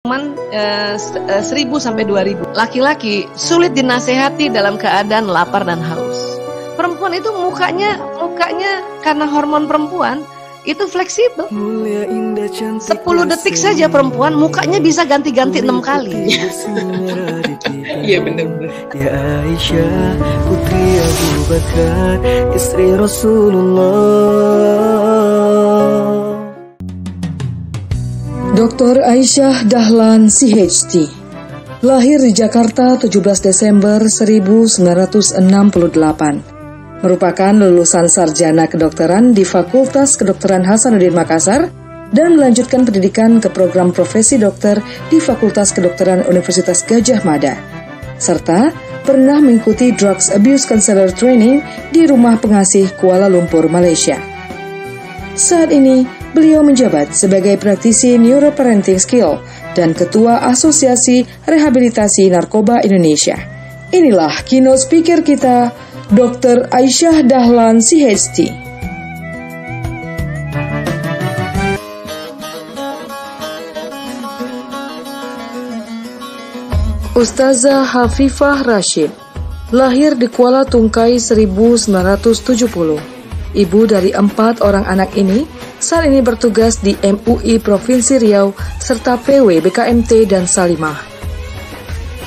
1000 sampai 2000. Laki-laki sulit dinasehati dalam keadaan lapar dan haus. Perempuan itu mukanya karena hormon perempuan itu fleksibel. 10 detik saja perempuan mukanya bisa ganti-ganti 6 kali. Iya benar-benar. Ya Aisyah putri Abu Bakar istri Rasulullah. Dr. Aisyah Dahlan CHD lahir di Jakarta 17 Desember 1968. Merupakan lulusan sarjana kedokteran di Fakultas Kedokteran Hasanuddin Makassar dan melanjutkan pendidikan ke program profesi dokter di Fakultas Kedokteran Universitas Gadjah Mada, serta pernah mengikuti Drugs Abuse Counselor Training di Rumah Pengasih Kuala Lumpur, Malaysia. Saat ini, beliau menjabat sebagai praktisi Neuroparenting Skill dan Ketua Asosiasi Rehabilitasi Narkoba Indonesia. Inilah keynote speaker kita, Dr. Aisyah Dahlan CHD. Ustazah Hafifah Rashid lahir di Kuala Tungkai 1970. Ibu dari 4 orang anak ini saat ini bertugas di MUI Provinsi Riau serta PW BKMT dan Salimah.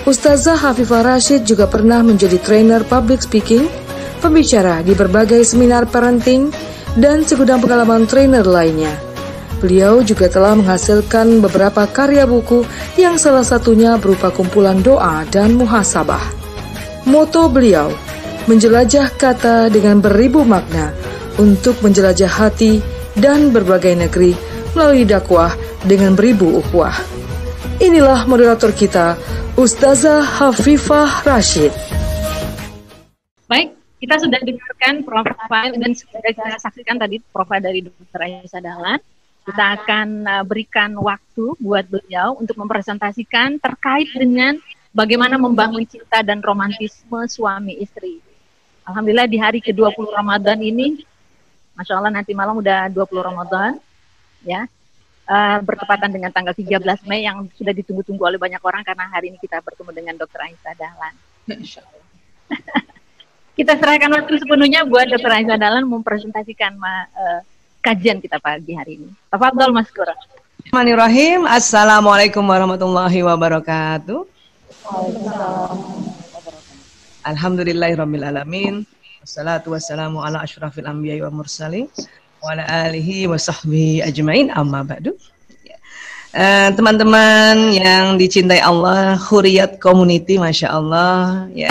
Ustazah Hafifah Rashid juga pernah menjadi trainer public speaking, pembicara di berbagai seminar parenting, dan segudang pengalaman trainer lainnya. Beliau juga telah menghasilkan beberapa karya buku yang salah satunya berupa kumpulan doa dan muhasabah. Moto beliau, menjelajah kata dengan beribu makna untuk menjelajah hati dan berbagai negeri melalui dakwah dengan beribu ukhuwah. Inilah moderator kita, Ustazah Hafifah Rashid. Baik, kita sudah dengarkan profil dan sudah kita saksikan tadi profil dari Dr. Aisyah Dahlan. Kita akan berikan waktu buat beliau untuk mempresentasikan terkait dengan bagaimana membangun cinta dan romantisme suami istri. Alhamdulillah di hari ke-20 Ramadan ini, Masya Allah nanti malam udah 20 Ramadan, ya, bertepatan dengan tanggal 13 Mei yang sudah ditunggu-tunggu oleh banyak orang karena hari ini kita bertemu dengan Dr. Aisyah Dahlan. Insya Allah. Kita serahkan waktu sepenuhnya buat Dr. Aisyah Dahlan mempresentasikan kajian kita pagi hari ini. Tafadhol Mas Kura. Bismillahirrahmanirrahim. Assalamualaikum warahmatullahi wabarakatuh. Alhamdulillahirabbil alamin. Wassalatu wassalamu ala asyrafil anbiya'i wa mursalin wa ala alihi wa sahbihi ajmain, amma ba'du. Teman-teman yang dicintai Allah, Hurriyat Community, Masya Allah, ya.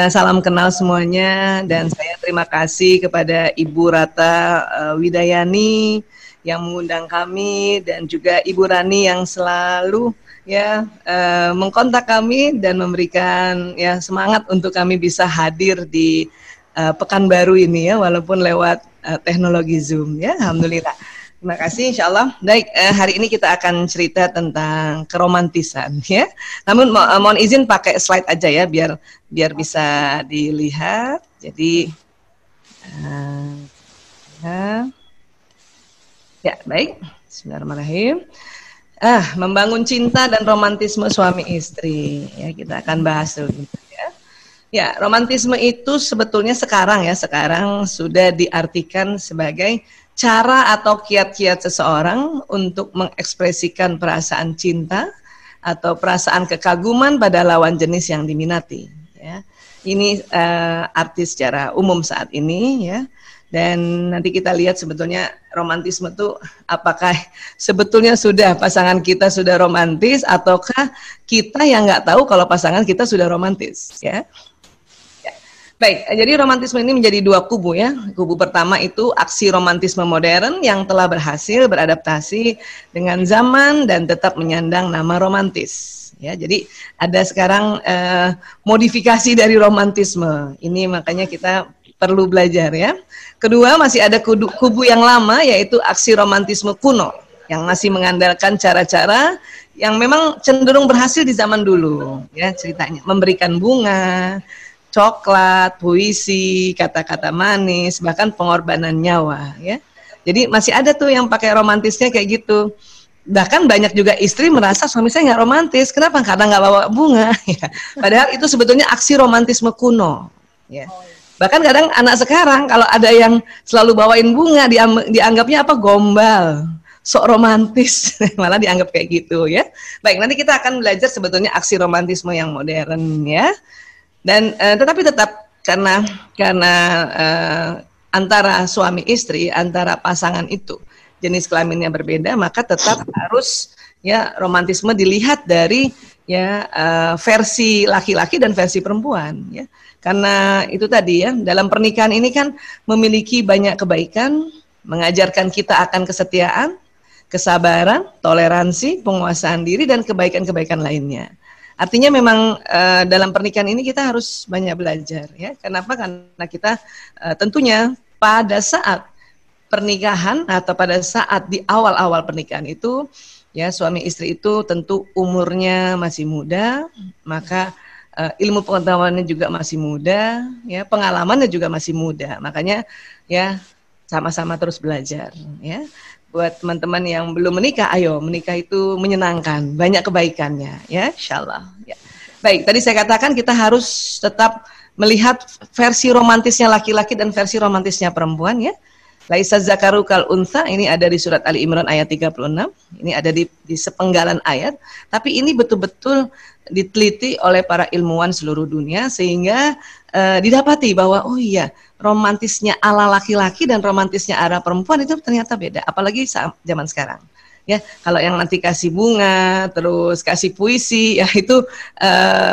Salam kenal semuanya, dan saya terima kasih kepada Ibu Rata Widayani yang mengundang kami, dan juga Ibu Rani yang selalu ya mengkontak kami dan memberikan ya semangat untuk kami bisa hadir di Pekanbaru ini ya, walaupun lewat teknologi Zoom ya. Alhamdulillah. Terima kasih, insya Allah. Baik, hari ini kita akan cerita tentang keromantisan ya. Namun mohon izin pakai slide aja ya, biar bisa dilihat. Jadi ya baik. Bismillahirrahmanirrahim. Membangun cinta dan romantisme suami istri ya, kita akan bahas dulu ya. Ya, romantisme itu sebetulnya sekarang sudah diartikan sebagai cara atau kiat-kiat seseorang untuk mengekspresikan perasaan cinta atau perasaan kekaguman pada lawan jenis yang diminati ya. Ini arti secara umum saat ini ya. Dan nanti kita lihat sebetulnya romantisme itu apakah sebetulnya sudah pasangan kita sudah romantis ataukah kita yang nggak tahu kalau pasangan kita sudah romantis ya. Baik, jadi romantisme ini menjadi 2 kubu ya. Kubu pertama itu aksi romantisme modern yang telah berhasil beradaptasi dengan zaman dan tetap menyandang nama romantis. Ya, jadi ada sekarang modifikasi dari romantisme. Ini makanya kita perlu belajar ya. Kedua, masih ada kubu yang lama yaitu aksi romantisme kuno yang masih mengandalkan cara-cara yang memang cenderung berhasil di zaman dulu ya, ceritanya memberikan bunga, coklat, puisi, kata-kata manis, bahkan pengorbanan nyawa ya. Jadi masih ada tuh yang pakai romantisnya kayak gitu. Bahkan banyak juga istri merasa suami saya nggak romantis. Kenapa? Karena nggak bawa bunga. Ya. Padahal itu sebetulnya aksi romantisme kuno. Ya. Bahkan kadang anak sekarang kalau ada yang selalu bawain bunga dianggapnya apa? Gombal, sok romantis, malah dianggap kayak gitu ya. Baik, nanti kita akan belajar sebetulnya aksi romantisme yang modern ya. Dan tetapi tetap karena antara suami istri, antara pasangan itu jenis kelaminnya berbeda, maka tetap harus ya romantisme dilihat dari ya versi laki-laki dan versi perempuan ya. Karena itu tadi ya, dalam pernikahan ini kan memiliki banyak kebaikan, mengajarkan kita akan kesetiaan, kesabaran, toleransi, penguasaan diri dan kebaikan-kebaikan lainnya. Artinya memang dalam pernikahan ini kita harus banyak belajar ya. Kenapa? Karena kita tentunya pada saat pernikahan atau pada saat di awal-awal pernikahan itu ya suami istri itu tentu umurnya masih muda, maka ilmu pengetahuannya juga masih muda, ya pengalamannya juga masih muda. Makanya ya sama-sama terus belajar ya. Buat teman-teman yang belum menikah, ayo menikah itu menyenangkan, banyak kebaikannya ya, insyaallah. Ya. Baik, tadi saya katakan kita harus tetap melihat versi romantisnya laki-laki dan versi romantisnya perempuan ya. Laisa zakaru kal untha, ini ada di surat Ali Imran ayat 36, ini ada di sepenggalan ayat, tapi ini betul-betul diteliti oleh para ilmuwan seluruh dunia sehingga didapati bahwa oh iya, romantisnya ala laki-laki dan romantisnya ala perempuan itu ternyata beda, apalagi zaman sekarang. Ya, kalau yang nanti kasih bunga, terus kasih puisi, ya itu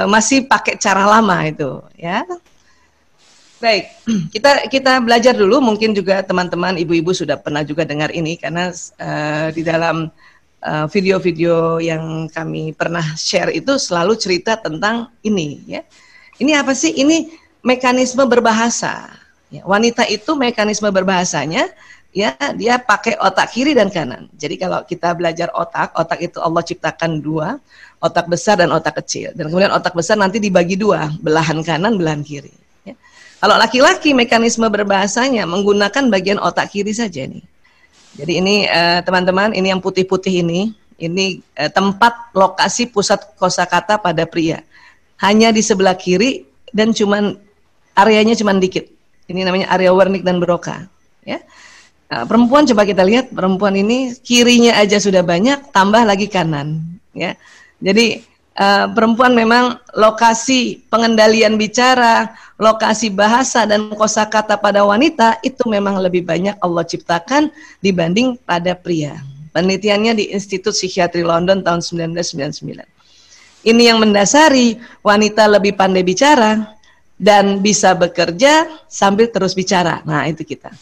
masih pakai cara lama itu, ya. Baik, kita belajar dulu. Mungkin juga teman-teman ibu-ibu sudah pernah juga dengar ini karena di dalam video-video yang kami pernah share itu selalu cerita tentang ini. Ya, ini apa sih? Ini mekanisme berbahasa. Ya, wanita itu mekanisme berbahasanya, ya dia pakai otak kiri dan kanan. Jadi kalau kita belajar otak itu Allah ciptakan dua, otak besar dan otak kecil. Dan kemudian otak besar nanti dibagi dua, belahan kanan, belahan kiri. Kalau laki-laki mekanisme berbahasanya menggunakan bagian otak kiri saja nih. Jadi ini teman-teman, ini yang putih-putih ini tempat lokasi pusat kosakata pada pria. Hanya di sebelah kiri dan areanya cuman dikit. Ini namanya area Wernicke dan Broca. Ya. Nah, perempuan coba kita lihat, perempuan ini kirinya aja sudah banyak, tambah lagi kanan. Ya. Jadi perempuan memang lokasi pengendalian bicara, lokasi bahasa dan kosakata pada wanita itu memang lebih banyak Allah ciptakan dibanding pada pria. Penelitiannya di Institut Psikiatri London tahun 1999. Ini yang mendasari wanita lebih pandai bicara dan bisa bekerja sambil terus bicara. Nah, itu kita.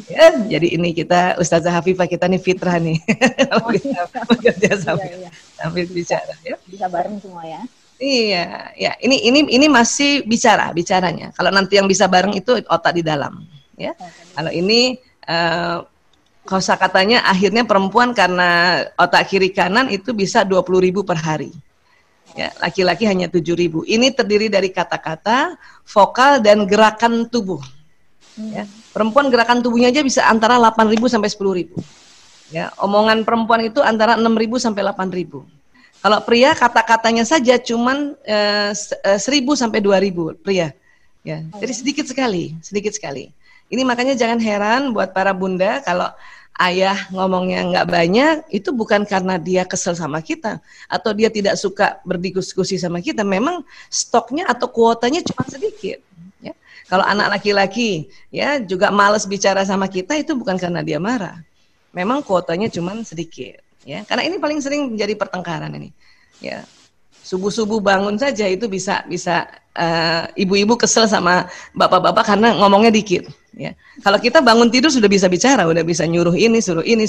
Ya, jadi ini kita Ustazah Hafifah kita nih fitrah nih. Kalau bisa bekerja sambil bicara ya. Bisa bareng semua ya. Iya, ya. Ini masih bicaranya. Kalau nanti yang bisa bareng itu otak di dalam, ya. Kalau ini kosakatanya akhirnya perempuan karena otak kiri kanan itu bisa 20.000 per hari. Ya, laki-laki hanya 7.000. Ini terdiri dari kata-kata, vokal dan gerakan tubuh. Ya. Perempuan gerakan tubuhnya aja bisa antara 8.000 sampai 10.000. Ya, omongan perempuan itu antara 6.000 sampai 8.000. Kalau pria kata-katanya saja cuman 1.000 sampai 2.000 pria. Ya, jadi sedikit sekali. Ini makanya jangan heran buat para bunda kalau ayah ngomongnya nggak banyak, itu bukan karena dia kesel sama kita atau dia tidak suka berdiskusi sama kita. Memang stoknya atau kuotanya cuma sedikit. Ya. Kalau anak laki-laki ya juga malas bicara sama kita itu bukan karena dia marah. Memang kuotanya cuma sedikit. Ya, karena ini paling sering menjadi pertengkaran ini. Ya, subuh-subuh bangun saja itu bisa ibu-ibu kesel sama bapak-bapak karena ngomongnya dikit. Ya, kalau kita bangun tidur sudah bisa bicara, udah bisa nyuruh ini, suruh ini,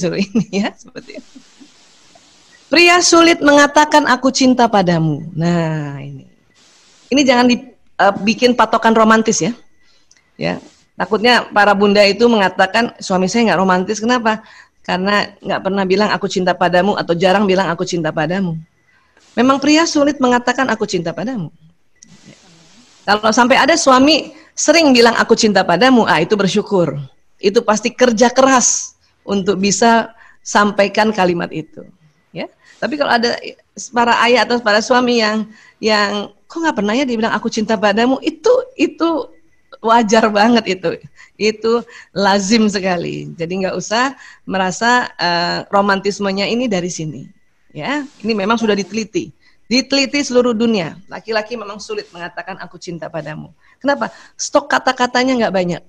ya seperti itu. Pria sulit mengatakan aku cinta padamu. Nah ini jangan dibikin patokan romantis ya. Ya, takutnya para bunda itu mengatakan suami saya nggak romantis. Kenapa? Karena nggak pernah bilang aku cinta padamu atau jarang bilang aku cinta padamu. Memang pria sulit mengatakan aku cinta padamu. Kalau sampai ada suami sering bilang aku cinta padamu, itu bersyukur. Itu pasti kerja keras untuk bisa sampaikan kalimat itu. Tapi kalau ada para ayah atau para suami yang kok nggak pernah ya dibilang aku cinta padamu, itu wajar banget itu lazim sekali. Jadi nggak usah merasa romantismenya ini dari sini. Ya, ini memang sudah diteliti seluruh dunia. Laki-laki memang sulit mengatakan aku cinta padamu. Kenapa? Stok kata-katanya nggak banyak.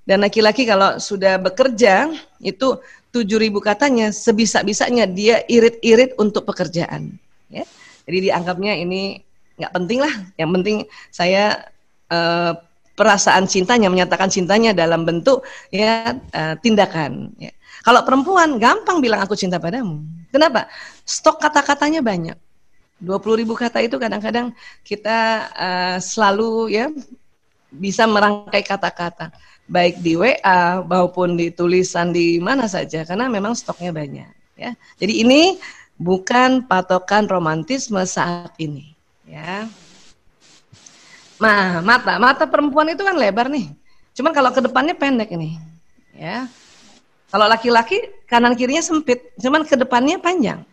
Dan laki-laki kalau sudah bekerja itu 7.000 katanya, sebisa-bisanya dia irit-irit untuk pekerjaan. Ya, jadi dianggapnya ini nggak penting lah. Yang penting saya perasaan cintanya, menyatakan cintanya dalam bentuk ya tindakan. Ya. Kalau perempuan gampang bilang aku cinta padamu. Kenapa? Stok kata-katanya banyak. 20.000 kata itu kadang-kadang kita selalu ya bisa merangkai kata-kata, baik di WA maupun di tulisan di mana saja, karena memang stoknya banyak. Ya, jadi ini bukan patokan romantisme saat ini. Ya. Nah, mata perempuan itu kan lebar nih. Cuman kalau ke depannya pendek ini. Ya. Kalau laki-laki kanan kirinya sempit, cuman ke depannya panjang.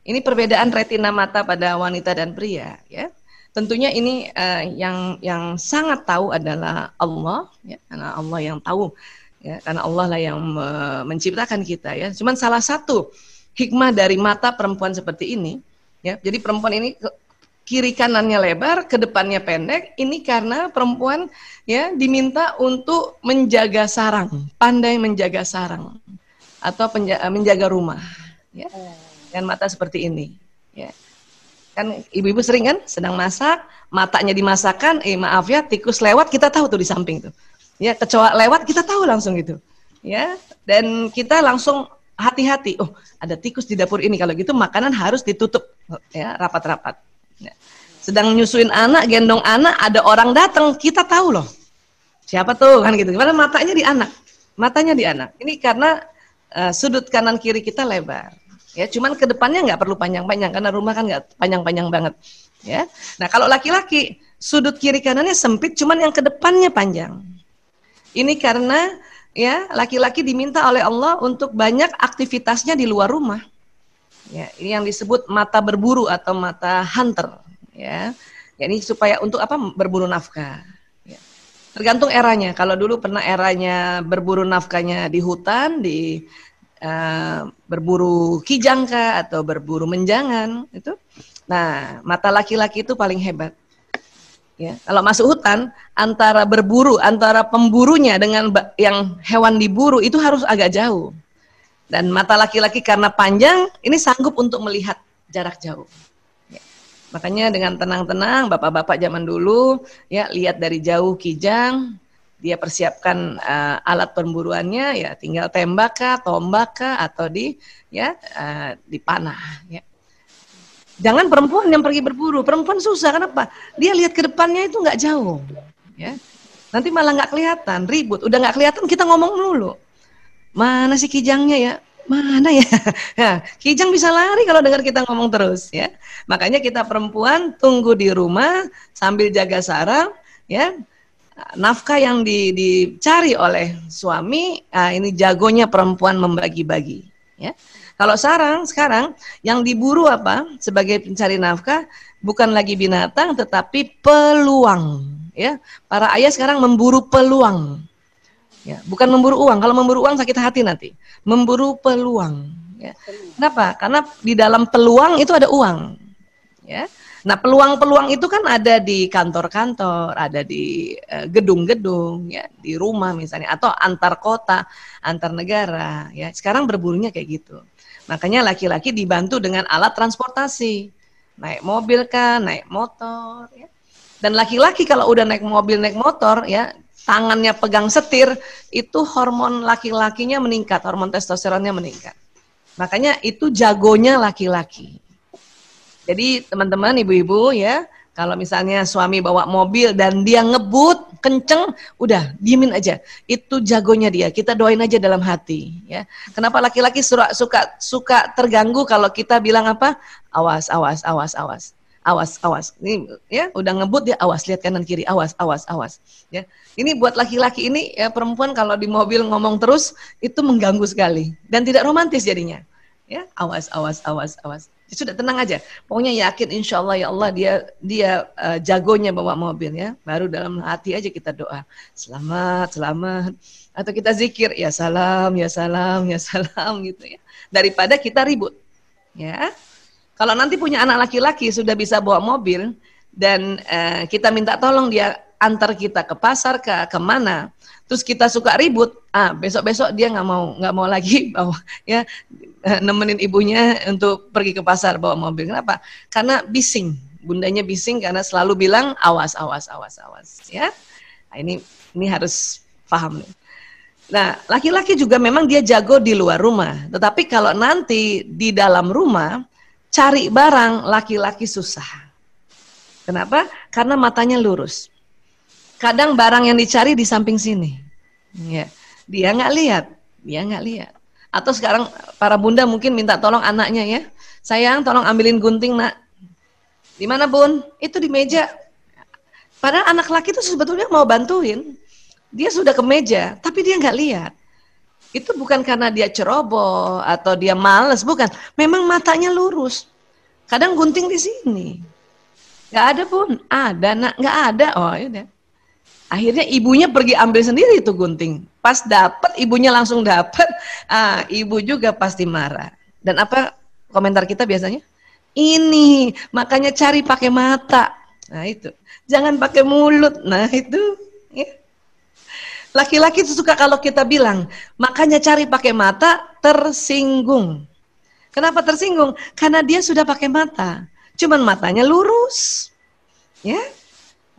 Ini perbedaan retina mata pada wanita dan pria, ya. Tentunya ini yang sangat tahu adalah Allah, ya, karena Allah yang tahu, ya, karena Allah lah yang menciptakan kita, ya. Cuman salah satu hikmah dari mata perempuan seperti ini, ya. Jadi perempuan ini kiri kanannya lebar, ke depannya pendek. Ini karena perempuan ya diminta untuk menjaga sarang, pandai menjaga sarang atau menjaga rumah, ya. Dan mata seperti ini, ya. Kan ibu-ibu sering kan sedang masak, matanya dimasakkan, maaf ya, tikus lewat kita tahu tuh di samping tuh. Ya, kecoa lewat kita tahu langsung gitu. Ya, dan kita langsung hati-hati. Oh, ada tikus di dapur ini, kalau gitu makanan harus ditutup ya, rapat-rapat. Ya. Sedang nyusuin anak, gendong anak, ada orang datang, kita tahu loh. Siapa tuh kan gitu. Karena matanya di anak. Matanya di anak. Ini karena sudut kanan kiri kita lebar. Ya, cuman ke depannya nggak perlu panjang-panjang karena rumah kan nggak panjang-panjang banget. Ya, nah kalau laki-laki sudut kiri kanannya sempit, cuman yang ke depannya panjang. Ini karena ya laki-laki diminta oleh Allah untuk banyak aktivitasnya di luar rumah. Ya, ini yang disebut mata berburu atau mata hunter. Ya, ini supaya untuk apa? Berburu nafkah. Ya. Tergantung eranya. Kalau dulu pernah eranya berburu nafkahnya di hutan, di berburu kijang kah atau berburu menjangan itu. Nah, mata laki-laki itu paling hebat. Ya, kalau masuk hutan antara berburu, antara pemburunya dengan yang hewan diburu itu harus agak jauh. Dan mata laki-laki karena panjang ini sanggup untuk melihat jarak jauh. Ya. Makanya dengan tenang-tenang bapak-bapak zaman dulu ya lihat dari jauh kijang. Dia persiapkan alat pemburuannya, ya tinggal tembak kah, tombak kah, atau dipanah. Ya. Jangan perempuan yang pergi berburu, perempuan susah, kenapa? Dia lihat ke depannya itu nggak jauh. Ya. Nanti malah nggak kelihatan, ribut. Udah nggak kelihatan, kita ngomong dulu. Mana sih kijangnya ya? Mana ya? Nah, kijang bisa lari kalau dengar kita ngomong terus. Ya. Makanya kita perempuan tunggu di rumah sambil jaga sarang, ya. Nafkah yang dicari oleh suami, ini jagonya perempuan membagi-bagi. Ya. Kalau sekarang yang diburu apa sebagai pencari nafkah bukan lagi binatang tetapi peluang. Ya, para ayah sekarang memburu peluang. Ya, bukan memburu uang. Kalau memburu uang sakit hati nanti. Memburu peluang. Ya. Kenapa? Karena di dalam peluang itu ada uang. Ya. Nah, peluang-peluang itu kan ada di kantor-kantor, ada di gedung-gedung, ya, di rumah misalnya, atau antar kota, antar negara. Ya, sekarang berburunya kayak gitu. Makanya laki-laki dibantu dengan alat transportasi, naik mobil kan, naik motor. Ya. Dan laki-laki kalau udah naik mobil, naik motor, ya, tangannya pegang setir, itu hormon laki-lakinya meningkat, hormon testosteronnya meningkat. Makanya itu jagonya laki-laki. Jadi teman-teman, ibu-ibu ya, kalau misalnya suami bawa mobil dan dia ngebut kenceng, udah diemin aja. Itu jagonya dia. Kita doain aja dalam hati. Ya. Kenapa laki-laki suka terganggu kalau kita bilang apa? Awas, awas, awas, awas, awas, awas. Ini ya udah ngebut dia awas, lihat kanan kiri, awas, awas, awas. Ya. Ini buat laki-laki ini ya perempuan kalau di mobil ngomong terus itu mengganggu sekali dan tidak romantis jadinya. Ya, awas, awas, awas, awas. Sudah tenang aja. Pokoknya yakin insya Allah ya Allah dia jagonya bawa mobil ya. Baru dalam hati aja kita doa. Selamat, selamat. Atau kita zikir ya salam, ya salam, ya salam gitu ya. Daripada kita ribut. Ya. Kalau nanti punya anak laki-laki sudah bisa bawa mobil dan kita minta tolong dia antar kita ke pasar ke mana. Terus kita suka ribut, besok-besok dia nggak mau lagi bawa ya nemenin ibunya untuk pergi ke pasar bawa mobil. Kenapa? Karena bising, bundanya bising karena selalu bilang awas, awas, awas, awas. Ya, nah, ini harus paham nih. Nah, laki-laki juga memang dia jago di luar rumah, tetapi kalau nanti di dalam rumah cari barang laki-laki susah. Kenapa? Karena matanya lurus. Kadang barang yang dicari di samping sini, ya, dia nggak lihat. Atau sekarang para bunda mungkin minta tolong anaknya ya, sayang tolong ambilin gunting nak. Di mana bun? Itu di meja. Padahal anak laki itu sebetulnya mau bantuin, dia sudah ke meja, tapi dia nggak lihat. Itu bukan karena dia ceroboh atau dia males, bukan. Memang matanya lurus. Kadang gunting di sini, nggak ada bun, ada nak, nggak ada. Oh yaudah. Akhirnya ibunya pergi ambil sendiri itu gunting. Pas dapat ibunya langsung dapat, ibu juga pasti marah. Dan apa komentar kita biasanya? Ini makanya cari pakai mata. Nah itu, jangan pakai mulut. Nah itu. Ya. Laki-laki itu suka kalau kita bilang, makanya cari pakai mata, tersinggung. Kenapa tersinggung? Karena dia sudah pakai mata. Cuman matanya lurus. Ya.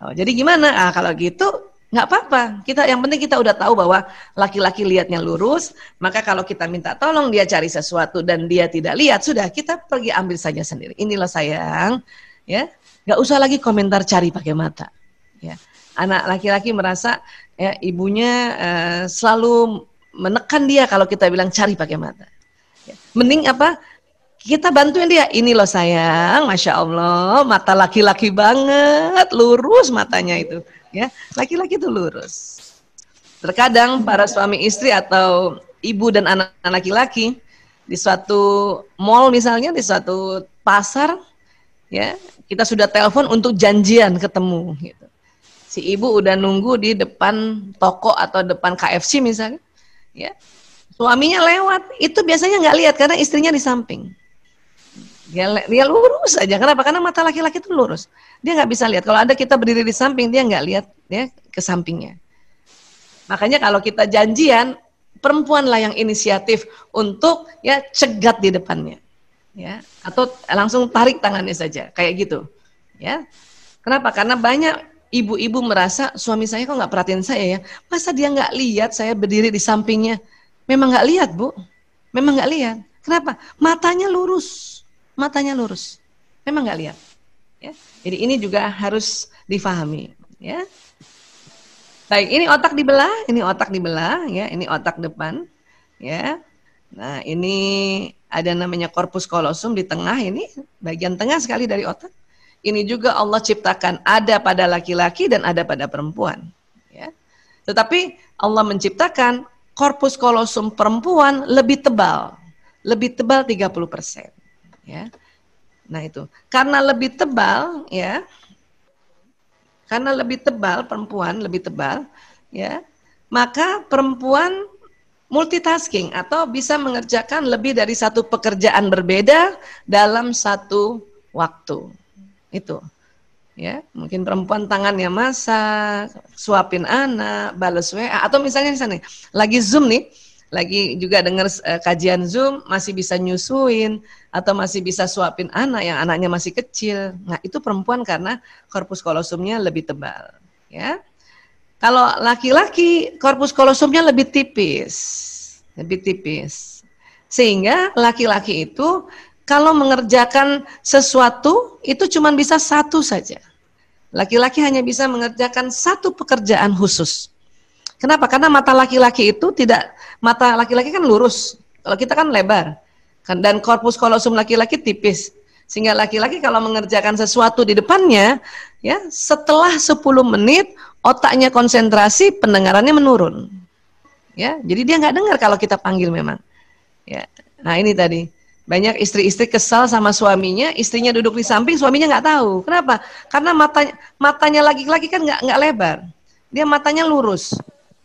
Oh, jadi gimana? Kalau gitu nggak apa-apa. Yang penting kita udah tahu bahwa laki-laki lihatnya lurus. Maka kalau kita minta tolong dia cari sesuatu dan dia tidak lihat, sudah kita pergi ambil saja sendiri. Inilah sayang, ya. Nggak usah lagi komentar cari pakai mata. Ya. Anak laki-laki merasa ya ibunya selalu menekan dia kalau kita bilang cari pakai mata. Ya. Mending apa? Kita bantuin dia, ini loh sayang, Masya Allah, mata laki-laki banget, lurus matanya itu. Ya, laki-laki itu lurus. Terkadang para suami istri atau ibu dan anak laki-laki di suatu mall misalnya, di suatu pasar, ya kita sudah telepon untuk janjian ketemu. Gitu. Si ibu udah nunggu di depan toko atau depan KFC misalnya, ya suaminya lewat, itu biasanya nggak lihat karena istrinya di samping. Dia lurus aja. Kenapa? Karena mata laki-laki itu lurus. Dia nggak bisa lihat. Kalau ada kita berdiri di samping, dia nggak lihat ya ke sampingnya. Makanya kalau kita janjian, perempuanlah yang inisiatif untuk ya cegat di depannya, ya atau langsung tarik tangannya saja, kayak gitu. Ya. Kenapa? Karena banyak ibu-ibu merasa suami saya kok nggak perhatiin saya ya. Masa dia nggak lihat saya berdiri di sampingnya? Memang nggak lihat bu. Memang nggak lihat. Kenapa? Matanya lurus. Matanya lurus, memang nggak lihat. Ya. Jadi ini juga harus difahami. Ya. Baik, ini otak dibelah, ya. Ini otak depan, ya. Nah ini ada namanya korpus kolosum di tengah ini, bagian tengah sekali dari otak. Ini juga Allah ciptakan ada pada laki-laki dan ada pada perempuan. Ya. Tetapi Allah menciptakan korpus kolosum perempuan lebih tebal 30%. Ya, nah itu karena lebih tebal ya, karena lebih tebal perempuan lebih tebal ya, maka perempuan multitasking atau bisa mengerjakan lebih dari satu pekerjaan berbeda dalam satu waktu itu ya. Mungkin perempuan tangannya masak, suapin anak, balas WA, atau misalnya lagi Zoom nih, lagi juga dengar kajian Zoom, masih bisa nyusuin atau masih bisa suapin anak yang anaknya masih kecil. Nah, itu perempuan karena korpus kolosumnya lebih tebal, ya. Kalau laki-laki korpus kolosumnya lebih tipis. Sehingga laki-laki itu kalau mengerjakan sesuatu itu cuma bisa satu saja. Laki-laki hanya bisa mengerjakan satu pekerjaan khusus. Kenapa? Karena mata laki-laki itu mata laki-laki kan lurus, kalau kita kan lebar, dan korpus kolosum laki-laki tipis, sehingga laki-laki kalau mengerjakan sesuatu di depannya, ya setelah 10 menit otaknya konsentrasi, pendengarannya menurun, ya jadi dia nggak dengar kalau kita panggil memang, ya. Nah ini tadi, Banyak istri-istri kesal sama suaminya, istrinya duduk di samping, suaminya nggak tahu. Kenapa? Karena matanya laki-laki kan nggak lebar, dia matanya lurus.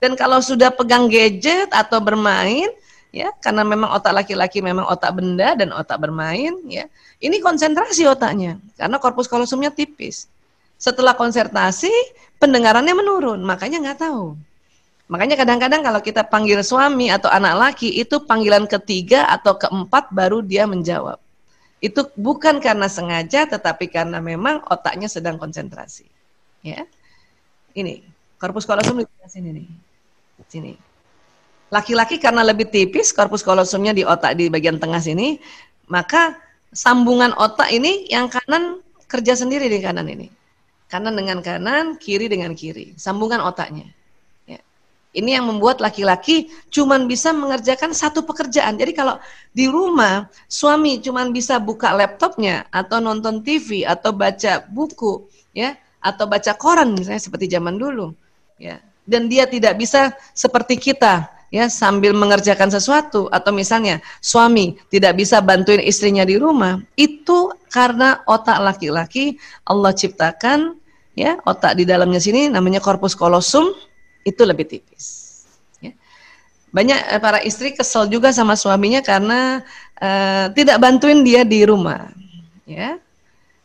Dan kalau sudah pegang gadget atau bermain, ya, karena memang otak laki-laki memang otak benda dan otak bermain, ya, ini konsentrasi otaknya, karena korpus kalosumnya tipis. Setelah konsentrasi, pendengarannya menurun, makanya nggak tahu. Makanya kadang-kadang kalau kita panggil suami atau anak laki, itu panggilan ketiga atau keempat baru dia menjawab. Itu bukan karena sengaja, tetapi karena memang otaknya sedang konsentrasi. Ya, ini korpus kalosum di sini nih, sini. Laki-laki karena lebih tipis korpus kalosumnya di otak di bagian tengah sini, maka sambungan otak ini yang kanan kerja sendiri di kanan ini, kanan dengan kanan, kiri dengan kiri, sambungan otaknya. Ini yang membuat laki-laki cuman bisa mengerjakan satu pekerjaan. Jadi kalau di rumah suami cuman bisa buka laptopnya atau nonton TV atau baca buku, ya, atau baca koran misalnya seperti zaman dulu, ya. Dan dia tidak bisa seperti kita, ya, sambil mengerjakan sesuatu, atau misalnya suami tidak bisa bantuin istrinya di rumah. Itu karena otak laki-laki Allah ciptakan, ya, otak di dalamnya sini namanya korpus kalosum, itu lebih tipis. Ya. Banyak para istri kesel juga sama suaminya karena tidak bantuin dia di rumah. Ya.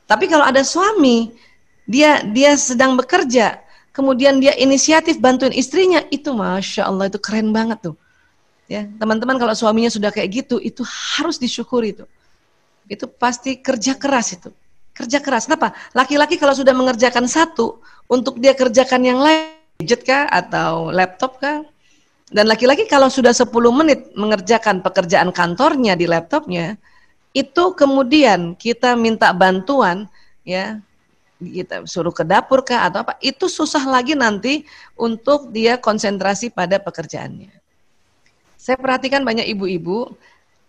Tapi kalau ada suami, dia sedang bekerja, kemudian dia inisiatif bantuin istrinya, itu Masya Allah, itu keren banget tuh. Ya, teman-teman kalau suaminya sudah kayak gitu, itu harus disyukuri tuh. Itu pasti kerja keras itu. Kerja keras. Kenapa? Laki-laki kalau sudah mengerjakan satu, untuk dia kerjakan yang lain, gadget kah atau laptop kah, dan laki-laki kalau sudah 10 menit mengerjakan pekerjaan kantornya di laptopnya, itu kemudian kita minta bantuan, ya, kita suruh ke dapur kah atau apa, itu susah lagi nanti untuk dia konsentrasi pada pekerjaannya. Saya perhatikan banyak ibu-ibu,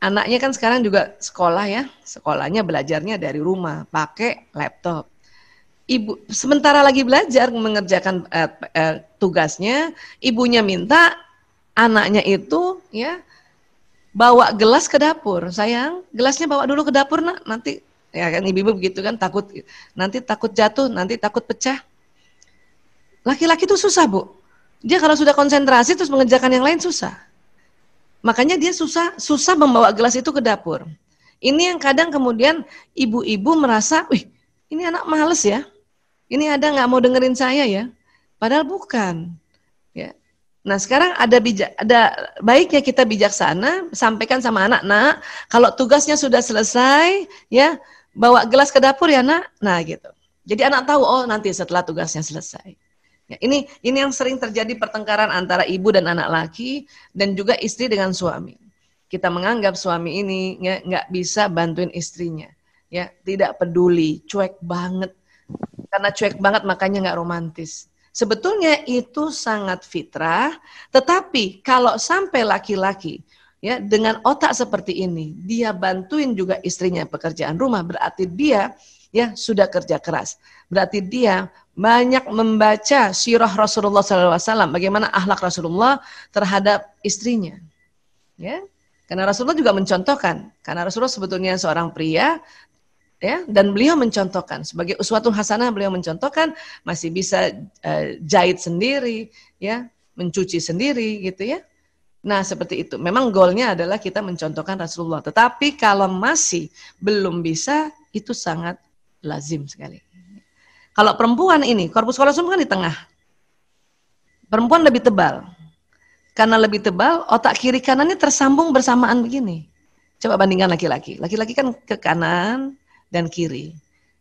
anaknya kan sekarang juga sekolah, ya, sekolahnya belajarnya dari rumah pakai laptop. Ibu sementara lagi belajar mengerjakan tugasnya, ibunya minta anaknya itu, ya, bawa gelas ke dapur. Sayang, gelasnya bawa dulu ke dapur, nak, nanti, ya kan, ibu-ibu begitu kan, takut nanti takut jatuh, nanti takut pecah. Laki-laki itu susah, Bu. Dia kalau sudah konsentrasi terus mengerjakan yang lain susah. Makanya dia susah membawa gelas itu ke dapur. Ini yang kadang kemudian ibu-ibu merasa, wih, ini anak males ya. Ini ada nggak mau dengerin saya ya, padahal bukan. Ya. Nah sekarang ada baiknya kita bijaksana, sampaikan sama anak, nak, kalau tugasnya sudah selesai, ya, bawa gelas ke dapur ya, nak. Nah gitu. Jadi anak tahu, oh nanti setelah tugasnya selesai. Ya, ini yang sering terjadi pertengkaran antara ibu dan anak laki, dan juga istri dengan suami. Kita menganggap suami ini, ya, nggak bisa bantuin istrinya, ya, tidak peduli, cuek banget. Karena cuek banget makanya nggak romantis. Sebetulnya itu sangat fitrah, tetapi kalau sampai laki-laki, ya, dengan otak seperti ini, dia bantuin juga istrinya pekerjaan rumah, berarti dia, ya, sudah kerja keras. Berarti dia banyak membaca sirah Rasulullah SAW, bagaimana akhlak Rasulullah terhadap istrinya. Ya, karena Rasulullah juga mencontohkan, karena Rasulullah sebetulnya seorang pria, ya, dan beliau mencontohkan sebagai uswatun hasanah, beliau mencontohkan masih bisa jahit sendiri, ya, mencuci sendiri gitu, ya. Nah seperti itu. Memang goalnya adalah kita mencontohkan Rasulullah. Tetapi kalau masih belum bisa, itu sangat lazim sekali. Kalau perempuan ini, korpus kalosum kan di tengah. Perempuan lebih tebal. Karena lebih tebal, otak kiri kanannya tersambung bersamaan begini. Coba bandingkan laki-laki. Laki-laki kan ke kanan dan kiri.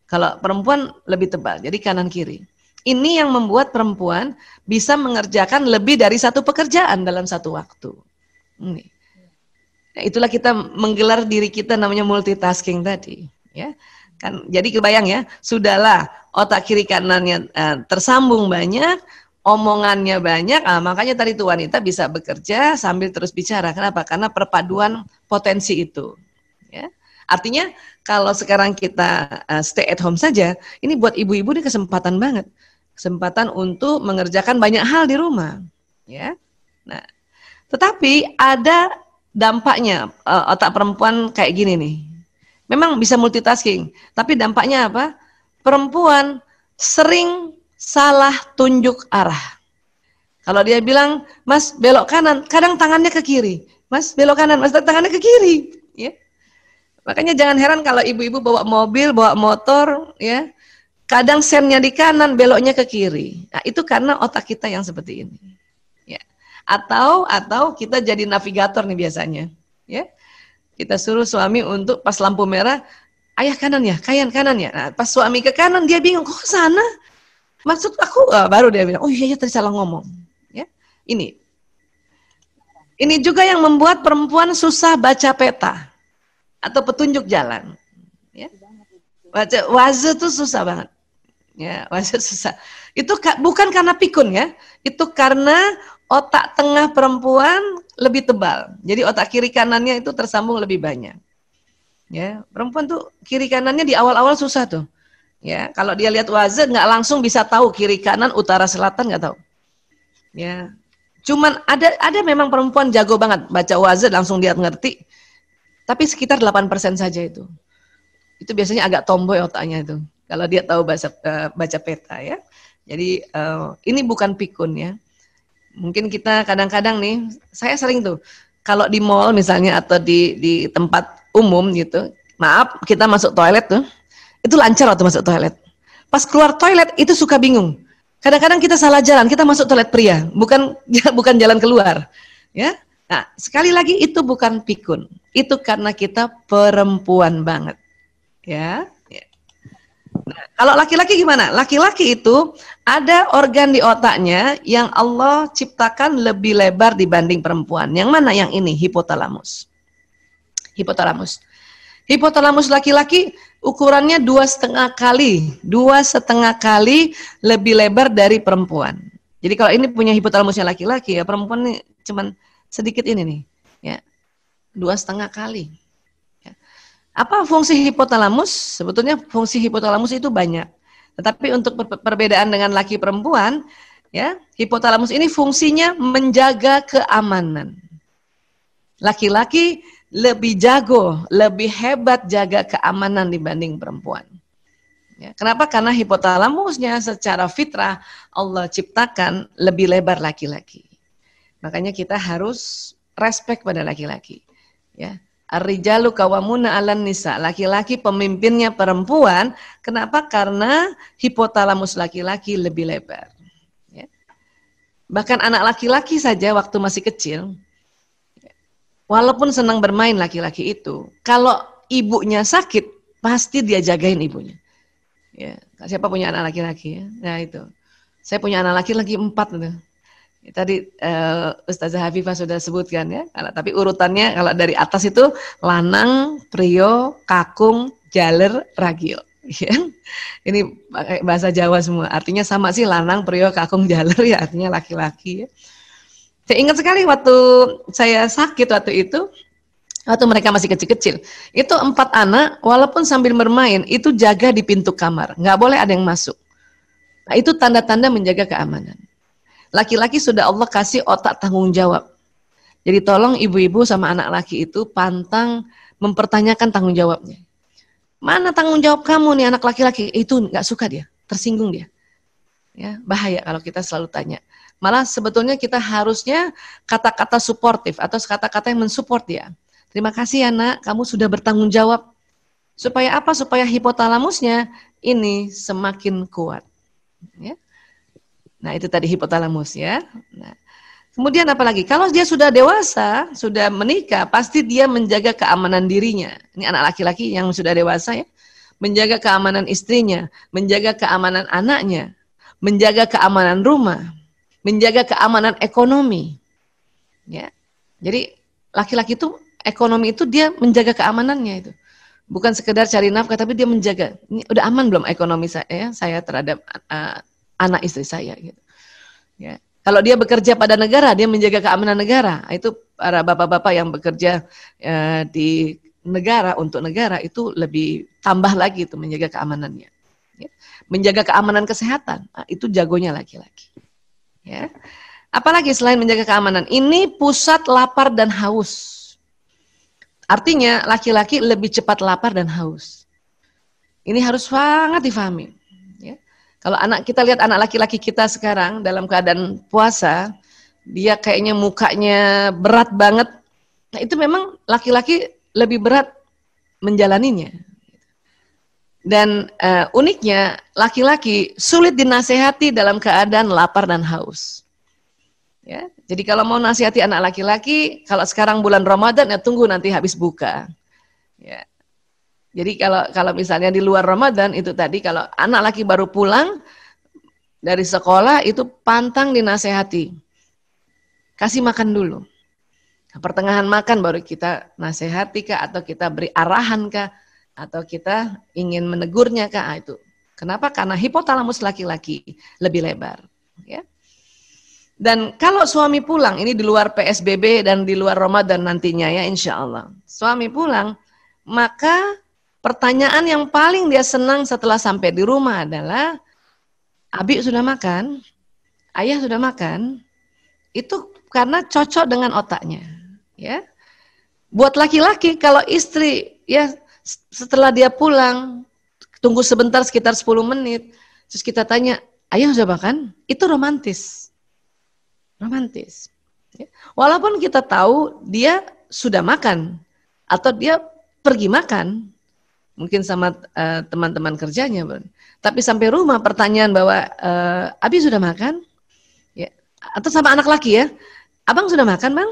Kalau perempuan lebih tebal, jadi kanan kiri. Ini yang membuat perempuan bisa mengerjakan lebih dari satu pekerjaan dalam satu waktu. Ini. Nah, itulah kita menggelar diri kita namanya multitasking tadi. Ya, kan? Jadi kebayang ya, sudahlah otak kiri kanannya tersambung banyak, omongannya banyak, makanya tadi tuh wanita bisa bekerja sambil terus bicara. Kenapa? Karena perpaduan potensi itu. Ya. Artinya kalau sekarang kita stay at home saja, ini buat ibu-ibu ini kesempatan banget, kesempatan untuk mengerjakan banyak hal di rumah, ya. Nah, tetapi ada dampaknya otak perempuan kayak gini nih. Memang bisa multitasking, tapi dampaknya apa? Perempuan sering salah tunjuk arah. Kalau dia bilang, Mas belok kanan, kadang tangannya ke kiri. Mas belok kanan, Mas tangannya ke kiri. Ya. Makanya jangan heran kalau ibu-ibu bawa mobil, bawa motor, ya, kadang sennya di kanan, beloknya ke kiri. Nah, itu karena otak kita yang seperti ini. Ya. Atau kita jadi navigator nih biasanya. Ya. Kita suruh suami untuk pas lampu merah, ayah kanan ya, kanan ya. Nah, pas suami ke kanan dia bingung, kok ke sana? Maksud aku, baru dia bilang, oh iya tadi salah ngomong. Ya, ini juga yang membuat perempuan susah baca peta atau petunjuk jalan. Ya. Baca waze itu susah banget. Ya, waze susah. Itu bukan karena pikun ya, itu karena otak tengah perempuan lebih tebal. Jadi otak kiri kanannya itu tersambung lebih banyak. Ya, perempuan tuh kiri kanannya di awal-awal susah tuh. Ya, kalau dia lihat waze nggak langsung bisa tahu kiri kanan, utara selatan nggak tahu. Ya, cuman ada memang perempuan jago banget baca waze langsung dia ngerti. Tapi sekitar 8% saja itu. Itu biasanya agak tomboy otaknya itu. Kalau dia tahu baca peta ya. Jadi ini bukan pikun ya. Mungkin kita kadang-kadang nih, saya sering tuh kalau di mall misalnya atau di tempat umum gitu. Maaf, kita masuk toilet tuh. Itu lancar waktu masuk toilet. Pas keluar toilet itu suka bingung. Kadang-kadang kita salah jalan, kita masuk toilet pria, bukan jalan keluar. Ya. Nah, sekali lagi itu bukan pikun. Itu karena kita perempuan banget. Ya. Nah, kalau laki-laki gimana? Laki-laki itu ada organ di otaknya yang Allah ciptakan lebih lebar dibanding perempuan. Yang mana yang ini? Hipotalamus. Hipotalamus laki-laki ukurannya 2,5 kali lebih lebar dari perempuan. Jadi kalau ini punya hipotalamusnya laki-laki ya, perempuan ini cuman sedikit ini nih, ya 2,5 kali. Ya. Apa fungsi hipotalamus? Sebetulnya fungsi hipotalamus itu banyak. Tetapi untuk perbedaan dengan laki perempuan, ya hipotalamus ini fungsinya menjaga keamanan. Laki-laki lebih jago, lebih hebat jaga keamanan dibanding perempuan. Ya, kenapa? Karena hipotalamusnya secara fitrah Allah ciptakan lebih lebar laki-laki. Makanya kita harus respect pada laki-laki. Ya, ar-rijalu qawwamuna 'alan nisa. Laki-laki pemimpinnya perempuan. Kenapa? Karena hipotalamus laki-laki lebih lebar. Ya. Bahkan anak laki-laki saja waktu masih kecil, walaupun senang bermain laki-laki itu, kalau ibunya sakit, pasti dia jagain ibunya. Ya, siapa punya anak laki-laki ya? Nah itu, saya punya anak laki-laki 4 tuh. Ya, tadi Ustazah Hafifah sudah sebutkan ya, tapi urutannya kalau dari atas itu lanang, prio, kakung, jaler, ragil. Ya. Ini bahasa Jawa semua, artinya sama sih lanang, prio, kakung, jaler ya artinya laki-laki ya. Saya ingat sekali waktu saya sakit waktu itu, waktu mereka masih kecil-kecil, itu 4 anak, walaupun sambil bermain, itu jaga di pintu kamar, nggak boleh ada yang masuk. Nah, itu tanda-tanda menjaga keamanan. Laki-laki sudah Allah kasih otak tanggung jawab. Jadi tolong ibu-ibu sama anak laki itu pantang mempertanyakan tanggung jawabnya. Mana tanggung jawab kamu nih anak laki-laki? Itu nggak suka dia, tersinggung dia. Ya, bahaya kalau kita selalu tanya. Malah sebetulnya kita harusnya kata-kata suportif atau kata-kata yang mensupport dia. Terima kasih ya nak, kamu sudah bertanggung jawab. Supaya apa? Supaya hipotalamusnya ini semakin kuat. Ya. Nah itu tadi hipotalamus ya. Nah, kemudian apa lagi? Kalau dia sudah dewasa, sudah menikah, pasti dia menjaga keamanan dirinya. Ini anak laki-laki yang sudah dewasa ya. Menjaga keamanan istrinya, menjaga keamanan anaknya, menjaga keamanan rumah, menjaga keamanan ekonomi. Ya. Jadi laki-laki itu ekonomi itu dia menjaga keamanannya itu. Bukan sekedar cari nafkah tapi dia menjaga. Ini udah aman belum ekonomi saya terhadap anak istri saya gitu. Ya. Kalau dia bekerja pada negara, dia menjaga keamanan negara. Itu para bapak-bapak yang bekerja di negara untuk negara itu lebih tambah lagi itu menjaga keamanannya. Ya. Menjaga keamanan kesehatan, itu jagonya laki-laki. Ya. Apalagi selain menjaga keamanan, ini pusat lapar dan haus. Artinya laki-laki lebih cepat lapar dan haus. Ini harus sangat difahami. Ya. Kalau kita lihat anak laki-laki kita sekarang dalam keadaan puasa, dia kayaknya mukanya berat banget. Nah, itu memang laki-laki lebih berat menjalaninya. Dan uniknya laki-laki sulit dinasehati dalam keadaan lapar dan haus. Ya, jadi kalau mau nasihati anak laki-laki, kalau sekarang bulan Ramadan ya tunggu nanti habis buka. Ya. Jadi kalau misalnya di luar Ramadan itu tadi kalau anak laki baru pulang dari sekolah itu pantang dinasehati. Kasih makan dulu. Nah, pertengahan makan baru kita nasihati kah atau kita beri arahan kah atau kita ingin menegurnya kah, itu. Kenapa? Karena hipotalamus laki-laki lebih lebar, ya. Dan kalau suami pulang, ini di luar PSBB dan di luar Ramadan nantinya ya insya Allah. Suami pulang, maka pertanyaan yang paling dia senang setelah sampai di rumah adalah, Abi sudah makan? Ayah sudah makan? Itu karena cocok dengan otaknya. Ya. Buat laki-laki, kalau istri ya setelah dia pulang, tunggu sebentar sekitar 10 menit, terus kita tanya, ayah sudah makan? Itu romantis. Romantis. Ya. Walaupun kita tahu dia sudah makan atau dia pergi makan, mungkin sama teman-teman kerjanya, tapi sampai rumah pertanyaan bahwa Abi sudah makan, ya. Atau sama anak laki ya, abang sudah makan bang,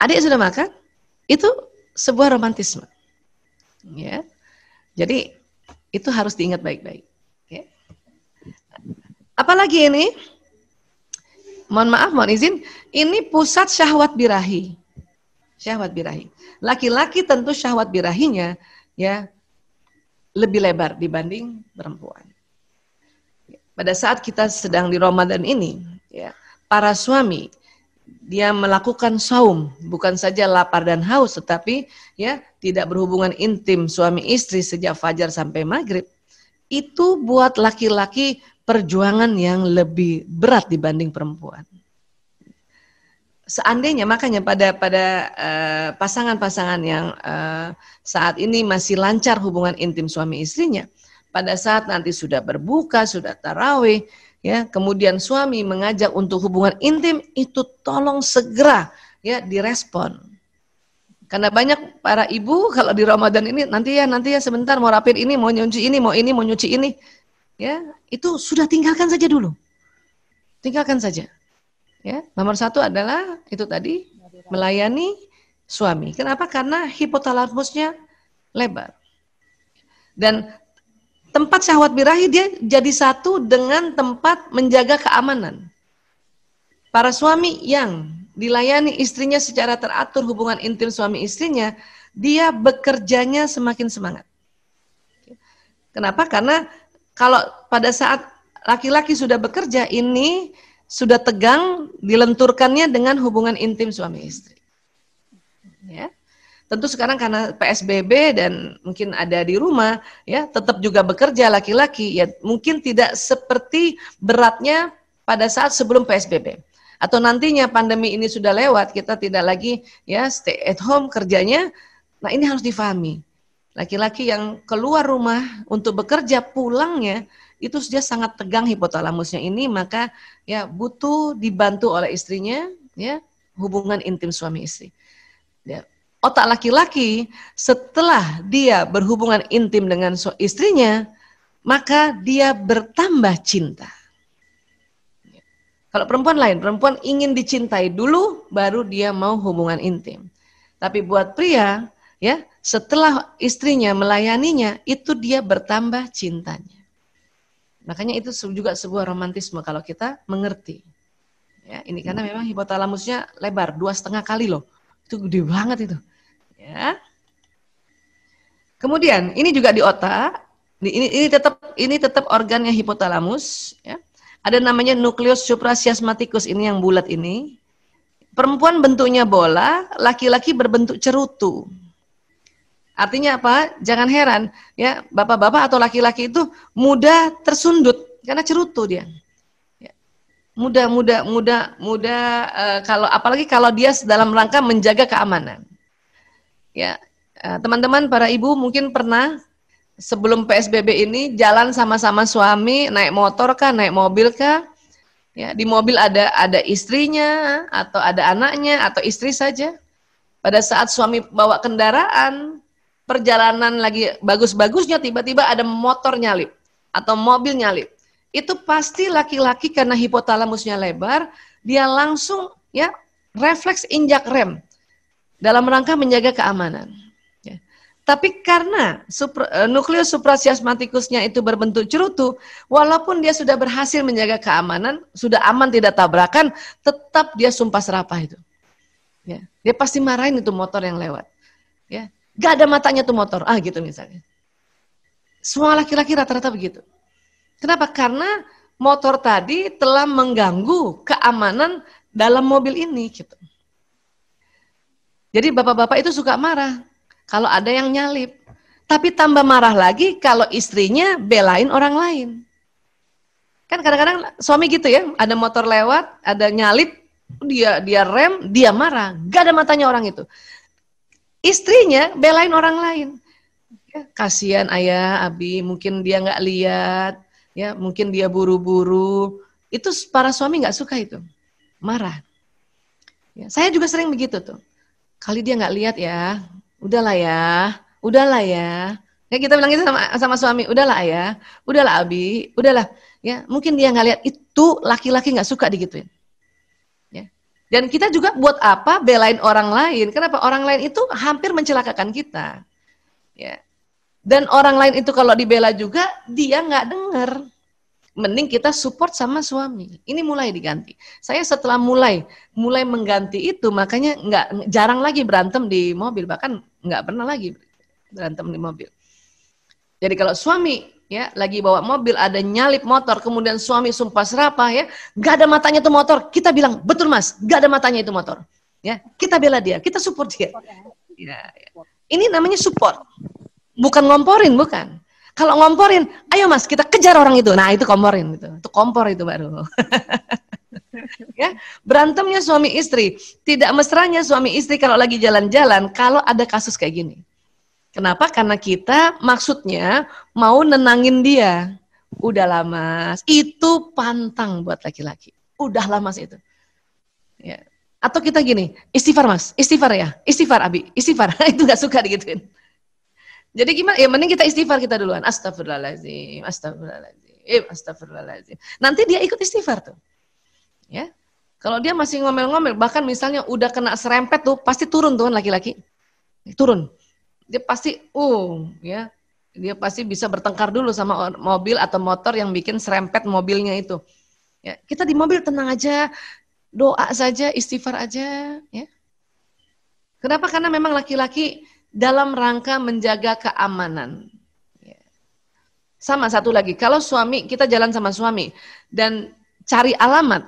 adik sudah makan, itu sebuah romantisme, ya. Jadi itu harus diingat baik-baik. Ya. Apalagi ini? Mohon maaf, mohon izin, ini pusat syahwat birahi. Syahwat birahi. Laki-laki tentu syahwat birahinya ya lebih lebar dibanding perempuan. Pada saat kita sedang di Ramadan ini, ya, para suami dia melakukan saum, bukan saja lapar dan haus, tetapi ya tidak berhubungan intim suami istri sejak fajar sampai maghrib. Itu buat laki-laki perjuangan yang lebih berat dibanding perempuan. Seandainya makanya pada pasangan-pasangan yang saat ini masih lancar hubungan intim suami istrinya, pada saat nanti sudah berbuka, sudah tarawih, ya, kemudian suami mengajak untuk hubungan intim, itu tolong segera ya direspon. Karena banyak para ibu kalau di Ramadan ini nanti ya sebentar mau rapid ini, mau nyuci ini, mau nyuci ini. Ya, itu sudah tinggalkan saja dulu. Tinggalkan saja. Ya, nomor satu adalah itu tadi melayani suami. Kenapa? Karena hipotalamusnya lebar. Dan tempat syahwat birahi dia jadi satu dengan tempat menjaga keamanan. Para suami yang dilayani istrinya secara teratur hubungan intim suami istrinya, dia bekerjanya semakin semangat. Kenapa? Karena kalau pada saat laki-laki sudah bekerja, ini sudah tegang dilenturkannya dengan hubungan intim suami istri. Ya. Tentu sekarang karena PSBB dan mungkin ada di rumah, ya tetap juga bekerja laki-laki, ya mungkin tidak seperti beratnya pada saat sebelum PSBB. Atau nantinya pandemi ini sudah lewat, kita tidak lagi ya stay at home kerjanya. Nah ini harus difahami. Laki-laki yang keluar rumah untuk bekerja, pulangnya itu sudah sangat tegang hipotalamusnya ini, maka ya butuh dibantu oleh istrinya, ya hubungan intim suami istri. Ya. Otak laki-laki setelah dia berhubungan intim dengan istrinya, maka dia bertambah cinta. Ya. Kalau perempuan lain, perempuan ingin dicintai dulu, baru dia mau hubungan intim. Tapi buat pria, ya setelah istrinya melayaninya, itu dia bertambah cintanya. Makanya itu juga sebuah romantisme kalau kita mengerti. Ya, ini karena memang hipotalamusnya lebar 2,5 kali loh. Itu gede banget itu. Ya. Kemudian ini juga di otak. Ini tetap organnya hipotalamus. Ya. Ada namanya nukleus suprachiasmaticus, ini yang bulat ini. Perempuan bentuknya bola, laki-laki berbentuk cerutu. Artinya apa? Jangan heran, ya bapak-bapak atau laki-laki itu mudah tersundut karena cerutu dia. Ya. Mudah kalau apalagi kalau dia dalam rangka menjaga keamanan. Ya, teman-teman para ibu mungkin pernah sebelum PSBB ini jalan sama-sama suami, naik motor kah, naik mobil kah? Ya, di mobil ada istrinya atau ada anaknya atau istri saja. Pada saat suami bawa kendaraan, perjalanan lagi bagus-bagusnya tiba-tiba ada motor nyalip atau mobil nyalip. Itu pasti laki-laki karena hipotalamusnya lebar, dia langsung ya refleks injak rem dalam rangka menjaga keamanan. Ya. Tapi karena nukleus suprachiasmatikusnya itu berbentuk cerutu, walaupun dia sudah berhasil menjaga keamanan, sudah aman tidak tabrakan, tetap dia sumpah serapah itu. Ya. Dia pasti marahin itu motor yang lewat. Ya. Gak ada matanya tuh motor, gitu misalnya. Semua laki-laki rata-rata begitu. Kenapa? Karena motor tadi telah mengganggu keamanan dalam mobil ini gitu. Jadi bapak-bapak itu suka marah kalau ada yang nyalip. Tapi tambah marah lagi kalau istrinya belain orang lain. Kan kadang-kadang suami gitu ya, ada motor lewat, ada nyalip, dia rem, dia marah. Gak ada matanya orang itu. Istrinya belain orang lain. Ya, kasihan ayah, Abi, mungkin dia nggak lihat, ya, mungkin dia buru-buru. Itu para suami nggak suka itu, marah. Ya, saya juga sering begitu tuh. Kali dia nggak lihat ya, udahlah ya. Ya kita bilang gitu sama suami, udahlah ya, udahlah Abi, udahlah. Ya, mungkin dia nggak lihat, itu laki-laki nggak suka digituin. Ya. Dan kita juga buat apa belain orang lain? Kenapa? Orang lain itu hampir mencelakakan kita. Ya. Dan orang lain itu kalau dibela juga dia nggak dengar. Mending kita support sama suami. Ini mulai diganti. Saya setelah mulai mengganti itu, makanya jarang lagi berantem di mobil, bahkan nggak pernah lagi berantem di mobil. Jadi kalau suami ya lagi bawa mobil ada nyalip motor, kemudian suami sumpah serapah ya, nggak ada matanya tuh motor, kita bilang betul mas, nggak ada matanya itu motor. Ya, kita bela dia, kita support dia. Ya, ya. Ini namanya support, bukan ngomporin, bukan. Kalau ngomporin, ayo mas kita kejar orang itu. Nah itu komporin, itu kompor itu baru. Ya, berantemnya suami istri, tidak mesranya suami istri kalau lagi jalan-jalan, kalau ada kasus kayak gini. Kenapa? Karena kita maksudnya mau nenangin dia. Udahlah mas, itu pantang buat laki-laki. Udahlah mas itu. Ya. Atau kita gini, istighfar mas, istighfar ya, istighfar Abi, istighfar. Itu gak suka digituin. Jadi gimana? Ya mending kita istighfar kita duluan. Astagfirullahaladzim, astagfirullahaladzim, astagfirullahaladzim. Nanti dia ikut istighfar tuh. Ya. Kalau dia masih ngomel-ngomel, bahkan misalnya udah kena serempet tuh, pasti turun tuh kan laki-laki. Turun. Dia pasti, ya, dia pasti bisa bertengkar dulu sama mobil atau motor yang bikin serempet mobilnya itu. Ya, kita di mobil tenang aja, doa saja, istighfar aja. Ya. Kenapa? Karena memang laki-laki dalam rangka menjaga keamanan. Ya. Sama satu lagi, kalau suami kita jalan sama suami dan cari alamat,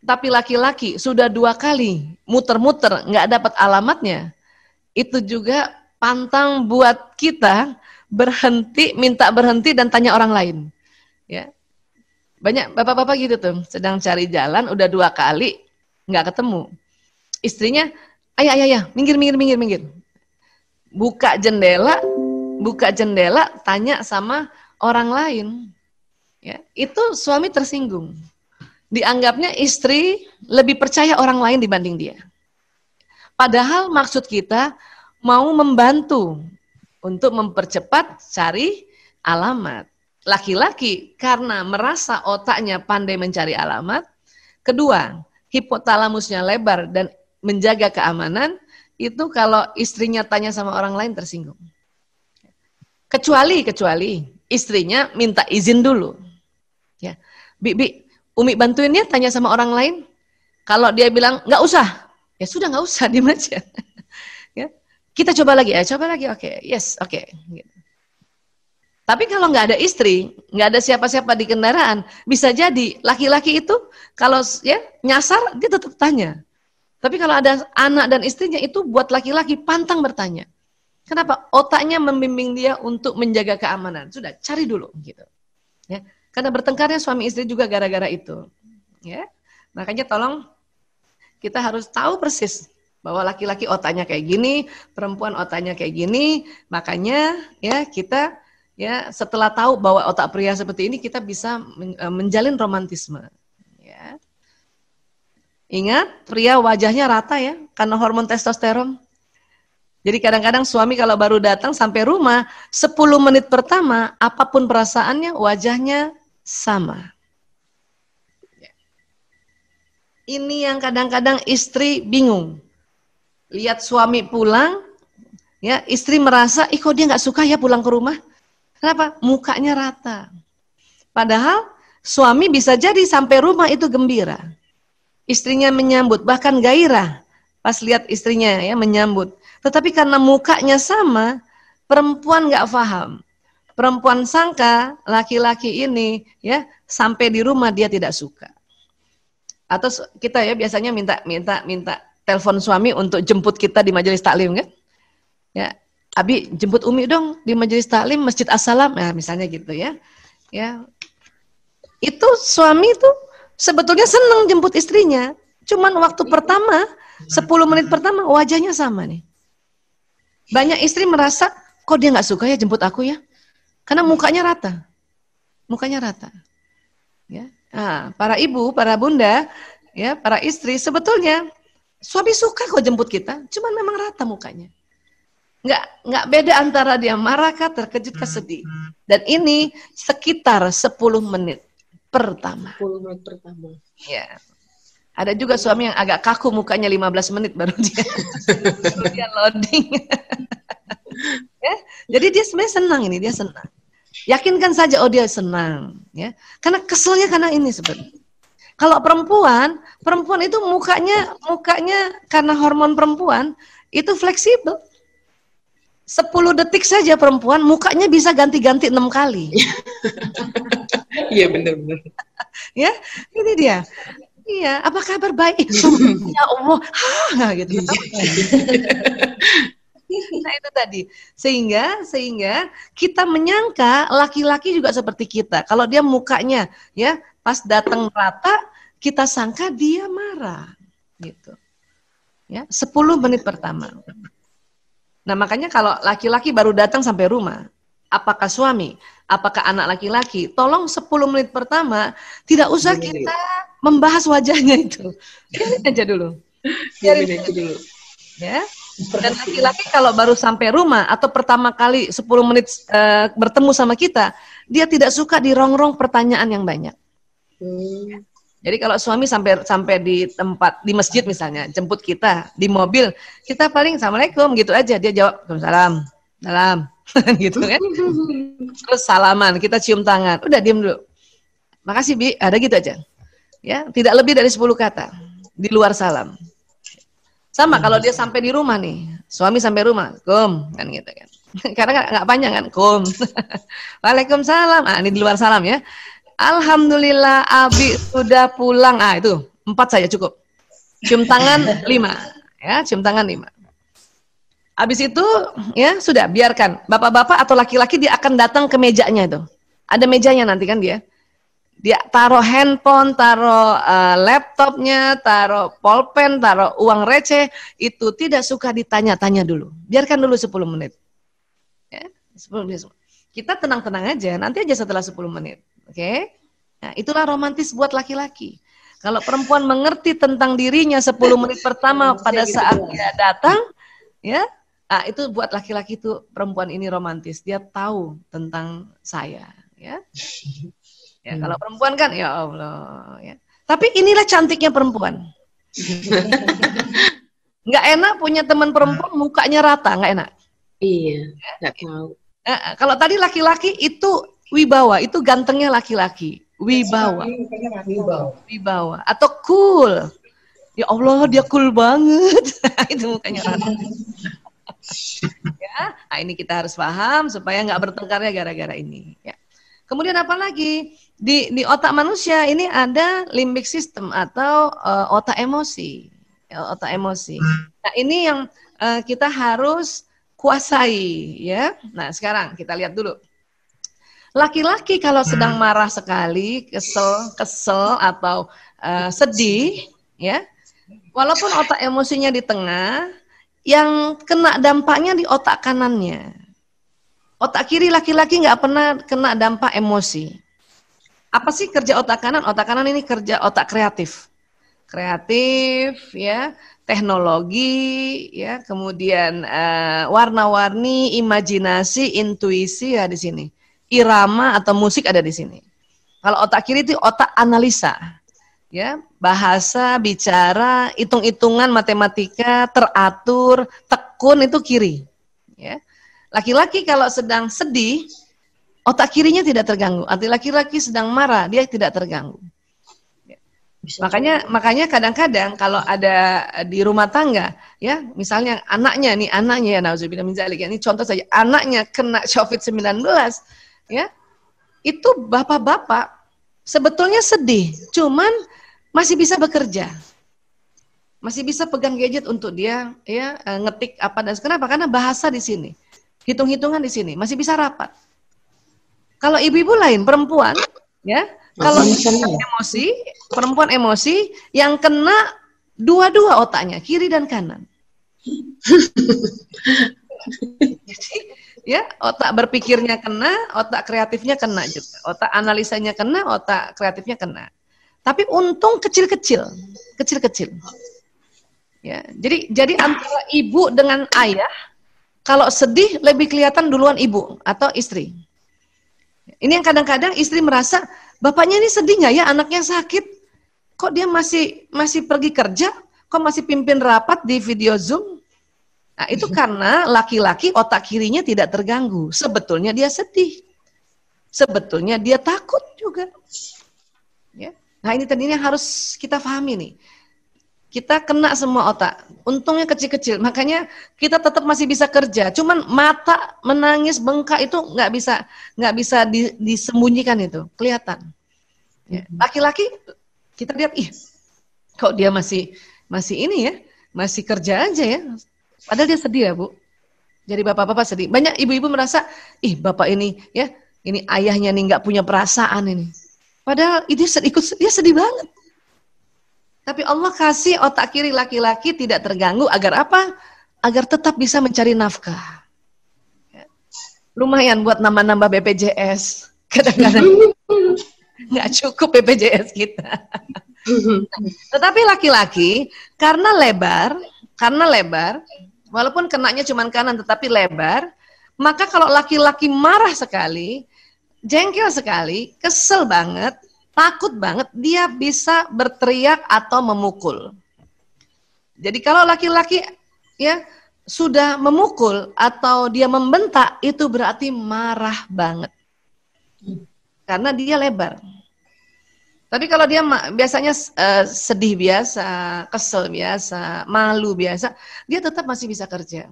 tapi laki-laki sudah 2 kali muter-muter nggak dapat alamatnya, itu juga pantang buat kita berhenti, minta berhenti dan tanya orang lain. Ya. Banyak bapak-bapak gitu tuh, sedang cari jalan udah 2 kali nggak ketemu. Istrinya, ayah, minggir. Buka jendela, tanya sama orang lain. Ya, itu suami tersinggung. Dianggapnya istri lebih percaya orang lain dibanding dia. Padahal maksud kita mau membantu untuk mempercepat cari alamat. Laki-laki karena merasa otaknya pandai mencari alamat, kedua, hipotalamusnya lebar dan menjaga keamanan, itu kalau istrinya tanya sama orang lain tersinggung. Kecuali istrinya minta izin dulu. Ya, Bi, Umi bantuinnya tanya sama orang lain. Kalau dia bilang nggak usah, ya sudah nggak usah, diam aja. Kita coba lagi, oke, yes, oke. Gitu. Tapi kalau nggak ada istri, nggak ada siapa-siapa di kendaraan, bisa jadi laki-laki itu kalau ya nyasar dia tetap tanya. Tapi kalau ada anak dan istrinya itu buat laki-laki pantang bertanya. Kenapa? Otaknya membimbing dia untuk menjaga keamanan. Sudah cari dulu, gitu. Ya, karena bertengkarnya suami istri juga gara-gara itu. Ya, makanya tolong kita harus tahu persis bahwa laki-laki otaknya kayak gini, perempuan otaknya kayak gini. Makanya ya kita ya setelah tahu bahwa otak pria seperti ini, kita bisa menjalin romantisme. Ya. Ingat, pria wajahnya rata ya, karena hormon testosteron. Jadi kadang-kadang suami kalau baru datang sampai rumah, 10 menit pertama, apapun perasaannya, wajahnya sama. Ini yang kadang-kadang istri bingung. Lihat suami pulang, ya istri merasa, kok dia nggak suka ya pulang ke rumah. Kenapa? Mukanya rata. Padahal suami bisa jadi sampai rumah itu gembira. Istrinya menyambut, bahkan gairah pas lihat istrinya ya menyambut. Tetapi karena mukanya sama, perempuan nggak paham. Perempuan sangka laki-laki ini ya sampai di rumah dia tidak suka. Atau kita ya biasanya minta telepon suami untuk jemput kita di majelis taklim kan? Ya, Abi jemput Umi dong di majelis taklim Masjid As-Salam, nah misalnya gitu ya. Ya, itu suami itu sebetulnya senang jemput istrinya, cuman waktu pertama 10 menit pertama wajahnya sama nih. Banyak istri merasa kok dia nggak suka ya jemput aku ya, karena mukanya rata, Ya, nah, para ibu, para bunda, ya para istri sebetulnya suami suka kok jemput kita, cuman memang rata mukanya. Nggak beda antara dia marah kah, terkejut kah, sedih. Dan ini sekitar 10 menit pertama. 10 menit pertama. Ya. Ada juga suami yang agak kaku mukanya 15 menit baru dia loading. Ya. Jadi dia sebenarnya senang ini, dia senang. Yakinkan saja dia senang, ya. Karena keselnya karena ini sebenarnya. Kalau perempuan itu mukanya karena hormon perempuan itu fleksibel. 10 detik saja perempuan mukanya bisa ganti-ganti 6 kali. Iya benar-benar. Ya, ini dia. Iya, apa kabar baik? Ya Allah, gitu. Nah itu tadi. Sehingga kita menyangka laki-laki juga seperti kita. Kalau dia mukanya ya pas datang rata, kita sangka dia marah, gitu. Ya, 10 menit pertama. Nah makanya kalau laki-laki baru datang sampai rumah, apakah suami, apakah anak laki-laki, tolong 10 menit pertama tidak usah kita membahas wajahnya itu, biarin aja dulu. Ya. Dan laki-laki kalau baru sampai rumah atau pertama kali 10 menit bertemu sama kita, dia tidak suka dirongrong pertanyaan yang banyak. Jadi kalau suami sampai di tempat di masjid misalnya, jemput kita di mobil, kita paling assalamualaikum gitu aja, dia jawab waalaikumsalam, salam, gitu kan. Terus salaman, kita cium tangan, udah diam dulu. Makasih Bi, ada gitu aja. Ya, tidak lebih dari 10 kata di luar salam. Sama kalau dia sampai di rumah nih, suami sampai rumah, kum, kan gitu kan. Karena nggak panjang kan, kum. Waalaikumsalam, ini di luar salam ya. Alhamdulillah Abi sudah pulang. Itu 4 saja cukup. Cium tangan 5. Ya, cium tangan 5. Habis itu ya sudah biarkan. Bapak-bapak atau laki-laki dia akan datang ke mejanya itu. Ada mejanya nanti kan dia. Dia taruh handphone, taruh laptopnya, taruh pulpen, taruh uang receh. Itu tidak suka ditanya-tanya dulu. Biarkan dulu 10 menit. Ya, 10 menit. Kita tenang-tenang aja. Nanti aja setelah 10 menit. Oke, nah itulah romantis buat laki-laki. Kalau perempuan mengerti tentang dirinya 10 menit pertama pada saat dia datang, ya, itu buat laki-laki itu perempuan ini romantis. Dia tahu tentang saya, ya. Ya kalau perempuan kan, ya Allah, ya. Tapi inilah cantiknya perempuan. Nggak enak punya teman perempuan mukanya rata, nggak enak. Iya, nggak tahu. Kalau tadi laki-laki itu wibawa, itu gantengnya laki-laki. Wibawa. Atau cool. Ya Allah, dia cool banget. Itu mukanya rata. Ya, ini kita harus paham supaya nggak bertengkarnya gara-gara ini. Ya. Kemudian apa lagi? Di otak manusia ini ada limbic system atau otak emosi. Ya, otak emosi. Nah ini yang kita harus kuasai. Ya. Nah sekarang kita lihat dulu. Laki-laki kalau sedang marah sekali, kesel atau sedih, ya, Walaupun otak emosinya di tengah, yang kena dampaknya di otak kanannya. Otak kiri laki-laki nggak pernah kena dampak emosi. Apa sih kerja otak kanan? Otak kanan ini kerja otak kreatif. Kreatif, ya, teknologi, ya, kemudian warna-warni, imajinasi, intuisi ya di sini. Irama atau musik ada di sini. Kalau otak kiri itu otak analisa, ya, bahasa, bicara, hitung-hitungan, matematika, teratur, tekun itu kiri. Ya. Laki-laki kalau sedang sedih, otak kirinya tidak terganggu. Arti laki-laki sedang marah, dia tidak terganggu. Makanya kadang-kadang kalau ada di rumah tangga, ya, misalnya anaknya ya, nauzubillah min dzalik, ini contoh saja, anaknya kena COVID-19, ya, itu bapak-bapak sebetulnya sedih, cuman masih bisa bekerja, masih bisa pegang gadget untuk dia, ya, ngetik apa dan kenapa? Karena bahasa di sini, hitung-hitungan di sini, masih bisa rapat. Kalau ibu-ibu lain, perempuan, ya, kalau emosi, perempuan emosi, yang kena dua-dua otaknya, kiri dan kanan. Jadi, ya, otak berpikirnya kena, otak kreatifnya kena juga. Otak analisanya kena, otak kreatifnya kena. Tapi untung kecil-kecil. Ya, jadi antara ibu dengan ayah, kalau sedih lebih kelihatan duluan ibu atau istri. Ini yang kadang-kadang istri merasa, bapaknya ini sedih nggak ya, anaknya sakit, kok dia masih pergi kerja, kok masih pimpin rapat di video Zoom. Nah, itu karena laki-laki otak kirinya tidak terganggu. Sebetulnya dia sedih, sebetulnya dia takut juga. Ya. Nah, ini tadinya harus kita pahami nih. Kita kena semua otak, untungnya kecil-kecil, makanya kita tetap masih bisa kerja. Cuman mata menangis, bengkak itu nggak bisa disembunyikan, itu kelihatan. Ya. Laki-laki kita lihat, ih, kok dia masih ini ya, masih kerja aja ya. Padahal dia sedih ya, Bu. Jadi bapak-bapak sedih. Banyak ibu-ibu merasa, ih, bapak ini ya, ini ayahnya nih nggak punya perasaan ini. Padahal dia sedih banget. Tapi Allah kasih otak kiri laki-laki tidak terganggu agar apa? Agar tetap bisa mencari nafkah. Ya. Lumayan buat nambah-nambah BPJS. Kadang-kadang nggak cukup BPJS kita. Tetapi laki-laki karena lebar, walaupun kenanya cuma kanan tetapi lebar, maka kalau laki-laki marah sekali, jengkel sekali, kesel banget, takut banget, dia bisa berteriak atau memukul. Jadi kalau laki-laki ya sudah memukul atau dia membentak, itu berarti marah banget. Karena dia lebar. Tapi kalau dia biasanya sedih biasa, kesel biasa, malu biasa, dia tetap masih bisa kerja.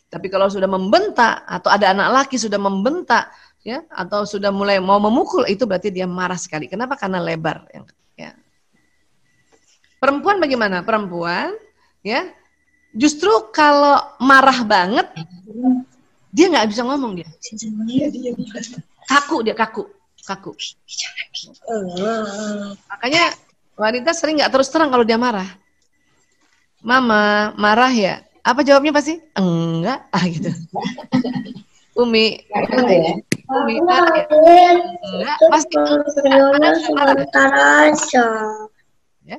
Tapi kalau sudah membentak atau ada anak laki sudah membentak, ya, atau sudah mulai mau memukul, itu berarti dia marah sekali. Kenapa? Karena lebar. Ya. Perempuan bagaimana? Perempuan, ya, justru kalau marah banget, dia nggak bisa ngomong dia. Kaku. Makanya wanita sering nggak terus terang kalau dia marah. Mama marah ya? Apa jawabnya pasti? Enggak, gitu. Umi marah ya? Enggak, pasti ya.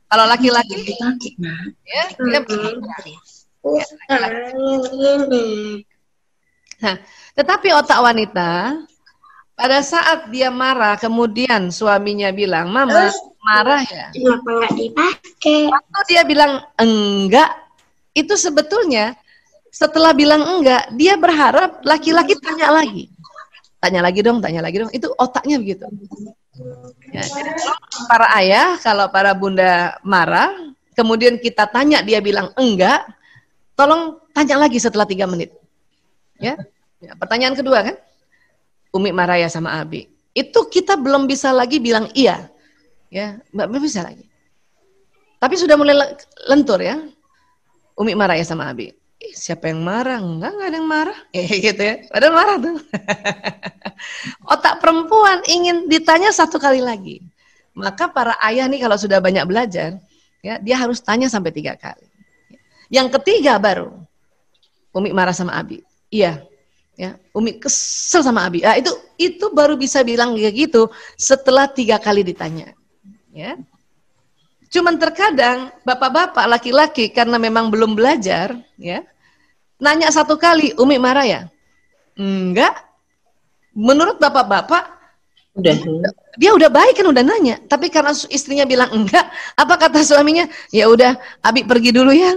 Kalau laki-laki, ya, dia nah, tetapi otak wanita, pada saat dia marah, kemudian suaminya bilang, Mama marah ya? Kenapa nggak dipakai? Waktu dia bilang enggak, itu sebetulnya setelah bilang enggak, dia berharap laki-laki tanya lagi. Tanya lagi dong. Itu otaknya begitu. Ya, jadi para ayah, kalau para bunda marah, kemudian kita tanya, dia bilang enggak, tolong tanya lagi setelah 3 menit. Ya, pertanyaan kedua kan? Umi marah ya sama Abi. Itu kita belum bisa lagi bilang iya. Ya, belum bisa lagi. Tapi sudah mulai lentur ya. Umi marah ya sama Abi. Siapa yang marah? Enggak ada yang marah. Gitu ya. Padahal marah tuh. Otak perempuan ingin ditanya 1 kali lagi. Maka para ayah nih kalau sudah banyak belajar, Ya, dia harus tanya sampai 3 kali. Yang ketiga baru Umi marah sama Abi. Iya. Ya, Umi kesel sama Abi. Nah, itu baru bisa bilang kayak gitu setelah 3 kali ditanya. Ya. Cuman terkadang bapak-bapak laki-laki karena memang belum belajar, ya, nanya 1 kali, Umi marah ya? Enggak. Menurut bapak-bapak, dia udah baik kan, udah nanya. Tapi karena istrinya bilang enggak, apa kata suaminya? Ya udah, Abi pergi dulu ya.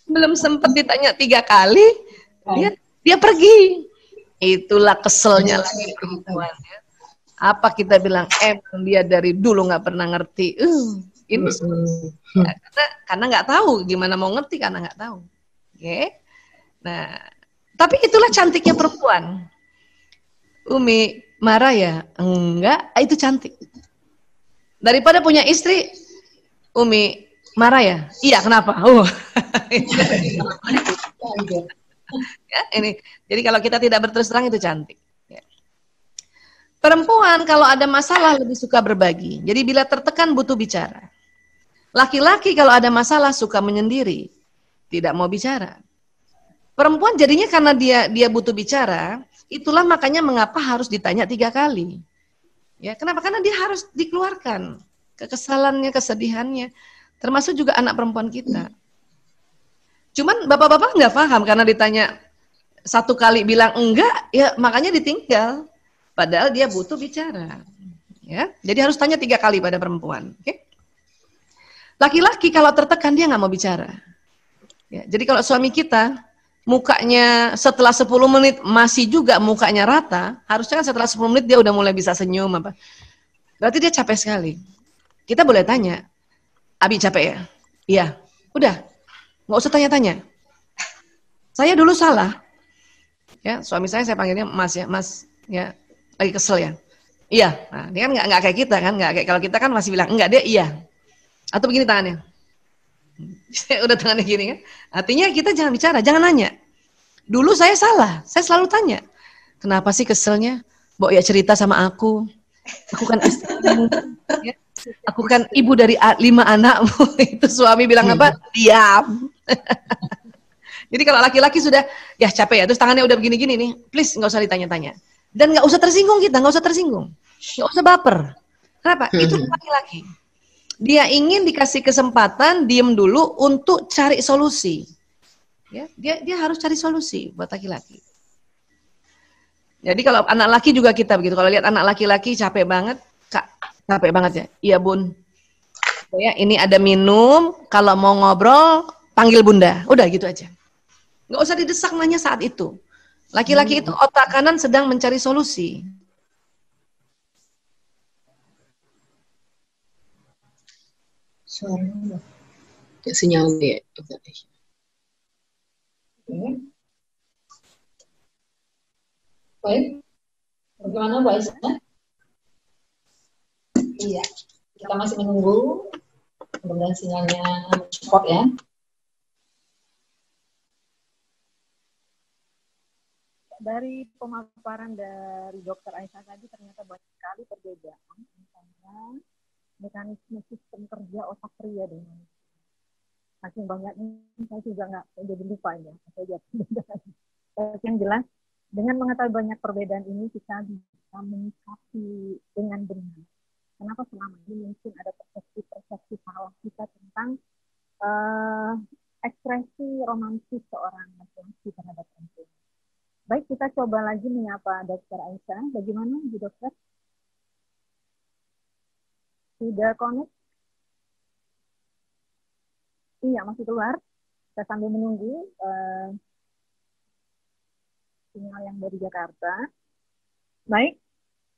Belum sempat ditanya 3 kali, dia pergi. Itulah keselnya lagi perempuan. Ya. Apa kita bilang? Dia dari dulu nggak pernah ngerti. Ini ya, karena nggak tahu gimana mau ngerti, karena nggak tahu. Oke. Nah, tapi itulah cantiknya perempuan. Umi marah ya? Enggak, itu cantik. Daripada punya istri, Umi marah ya? Iya, kenapa? Ya, ini. Jadi kalau kita tidak berterus terang itu cantik. Ya. Perempuan kalau ada masalah lebih suka berbagi. Jadi bila tertekan butuh bicara. Laki-laki kalau ada masalah suka menyendiri, tidak mau bicara. Perempuan jadinya karena dia butuh bicara, itulah makanya mengapa harus ditanya 3 kali. Ya, kenapa? Karena dia harus dikeluarkan kekesalannya, kesedihannya, termasuk juga anak perempuan kita. Cuman bapak-bapak nggak paham karena ditanya 1 kali bilang enggak, ya makanya ditinggal. Padahal dia butuh bicara. Ya, jadi harus tanya 3 kali pada perempuan. Oke? Laki-laki kalau tertekan dia nggak mau bicara. Ya, jadi kalau suami kita mukanya setelah 10 menit masih juga mukanya rata, harusnya kan setelah 10 menit dia udah mulai bisa senyum apa. Berarti dia capek sekali. Kita boleh tanya, Abi capek ya? Iya. Udah, nggak usah tanya-tanya. Saya dulu salah. Ya, suami saya panggilnya Mas ya, Mas ya, lagi kesel ya. Iya. Nah, dia kan nggak kayak kita kan, nggak kayak kalau kita kan masih bilang enggak, dia iya. Atau begini tangannya. Udah tangannya gini kan. Artinya kita jangan bicara, jangan nanya. Dulu saya salah, saya selalu tanya. Kenapa sih keselnya? Mbok ya cerita sama aku. Aku kan istrimu. Ya. Aku kan ibu dari 5 anakmu. Itu suami bilang apa? Diam. Jadi kalau laki-laki sudah, ya capek ya, terus tangannya udah begini-gini nih, please nggak usah ditanya-tanya. Dan nggak usah tersinggung kita, nggak usah tersinggung. Nggak usah baper. Kenapa? Itu laki-laki. Dia ingin dikasih kesempatan diem dulu untuk cari solusi. Ya, dia harus cari solusi buat laki-laki. Jadi kalau anak laki juga kita begitu. Kalau lihat anak laki-laki capek banget, Kak, capek banget ya. Iya Bun. Ya, ini ada minum. Kalau mau ngobrol, panggil Bunda. Udah gitu aja. Nggak usah didesak nanya saat itu. Laki-laki itu otak kanan sedang mencari solusi. Suaranya kayak sinyalnya ya. Baik, bagaimana Bu Aisyah? Iya, kita masih menunggu. Mudah-mudahan sinyalnya support ya. Dari pemaparan dari Dokter Aisyah tadi ternyata banyak sekali perbedaan, misalnya mekanisme sistem kerja otak pria dengan saking banyaknya saya juga nggak jadi lupa ya. Yang jelas dengan mengetahui banyak perbedaan ini kita bisa menyikapi dengan benar. Kenapa selama ini mungkin ada persepsi salah kita tentang ekspresi romantis seorang laki-laki terhadap perempuan. Baik, kita coba lagi menyapa Dokter Aisyah. Bagaimana Bu Dokter? Sudah connect? Iya, masih keluar. Kita sambil menunggu sinyal yang dari Jakarta. Baik,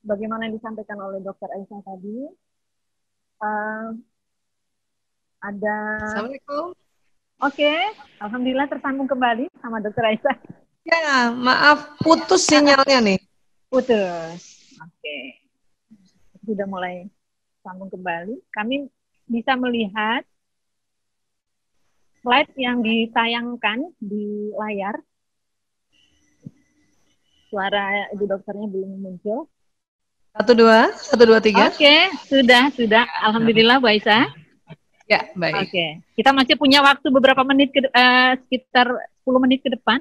bagaimana yang disampaikan oleh Dokter Aisyah tadi? Ada. Assalamualaikum. Oke, alhamdulillah tersambung kembali sama Dokter Aisyah. Ya, maaf putus sinyalnya nih. Putus. Oke. Sudah mulai sambung kembali. Kami bisa melihat slide yang ditayangkan di layar. Suara Ibu Dokternya belum muncul. 1, 2, 1, 2, 3. Oke, sudah. Alhamdulillah Bu Aisyah. Ya, baik. Oke, kita masih punya waktu beberapa menit sekitar 10 menit ke depan,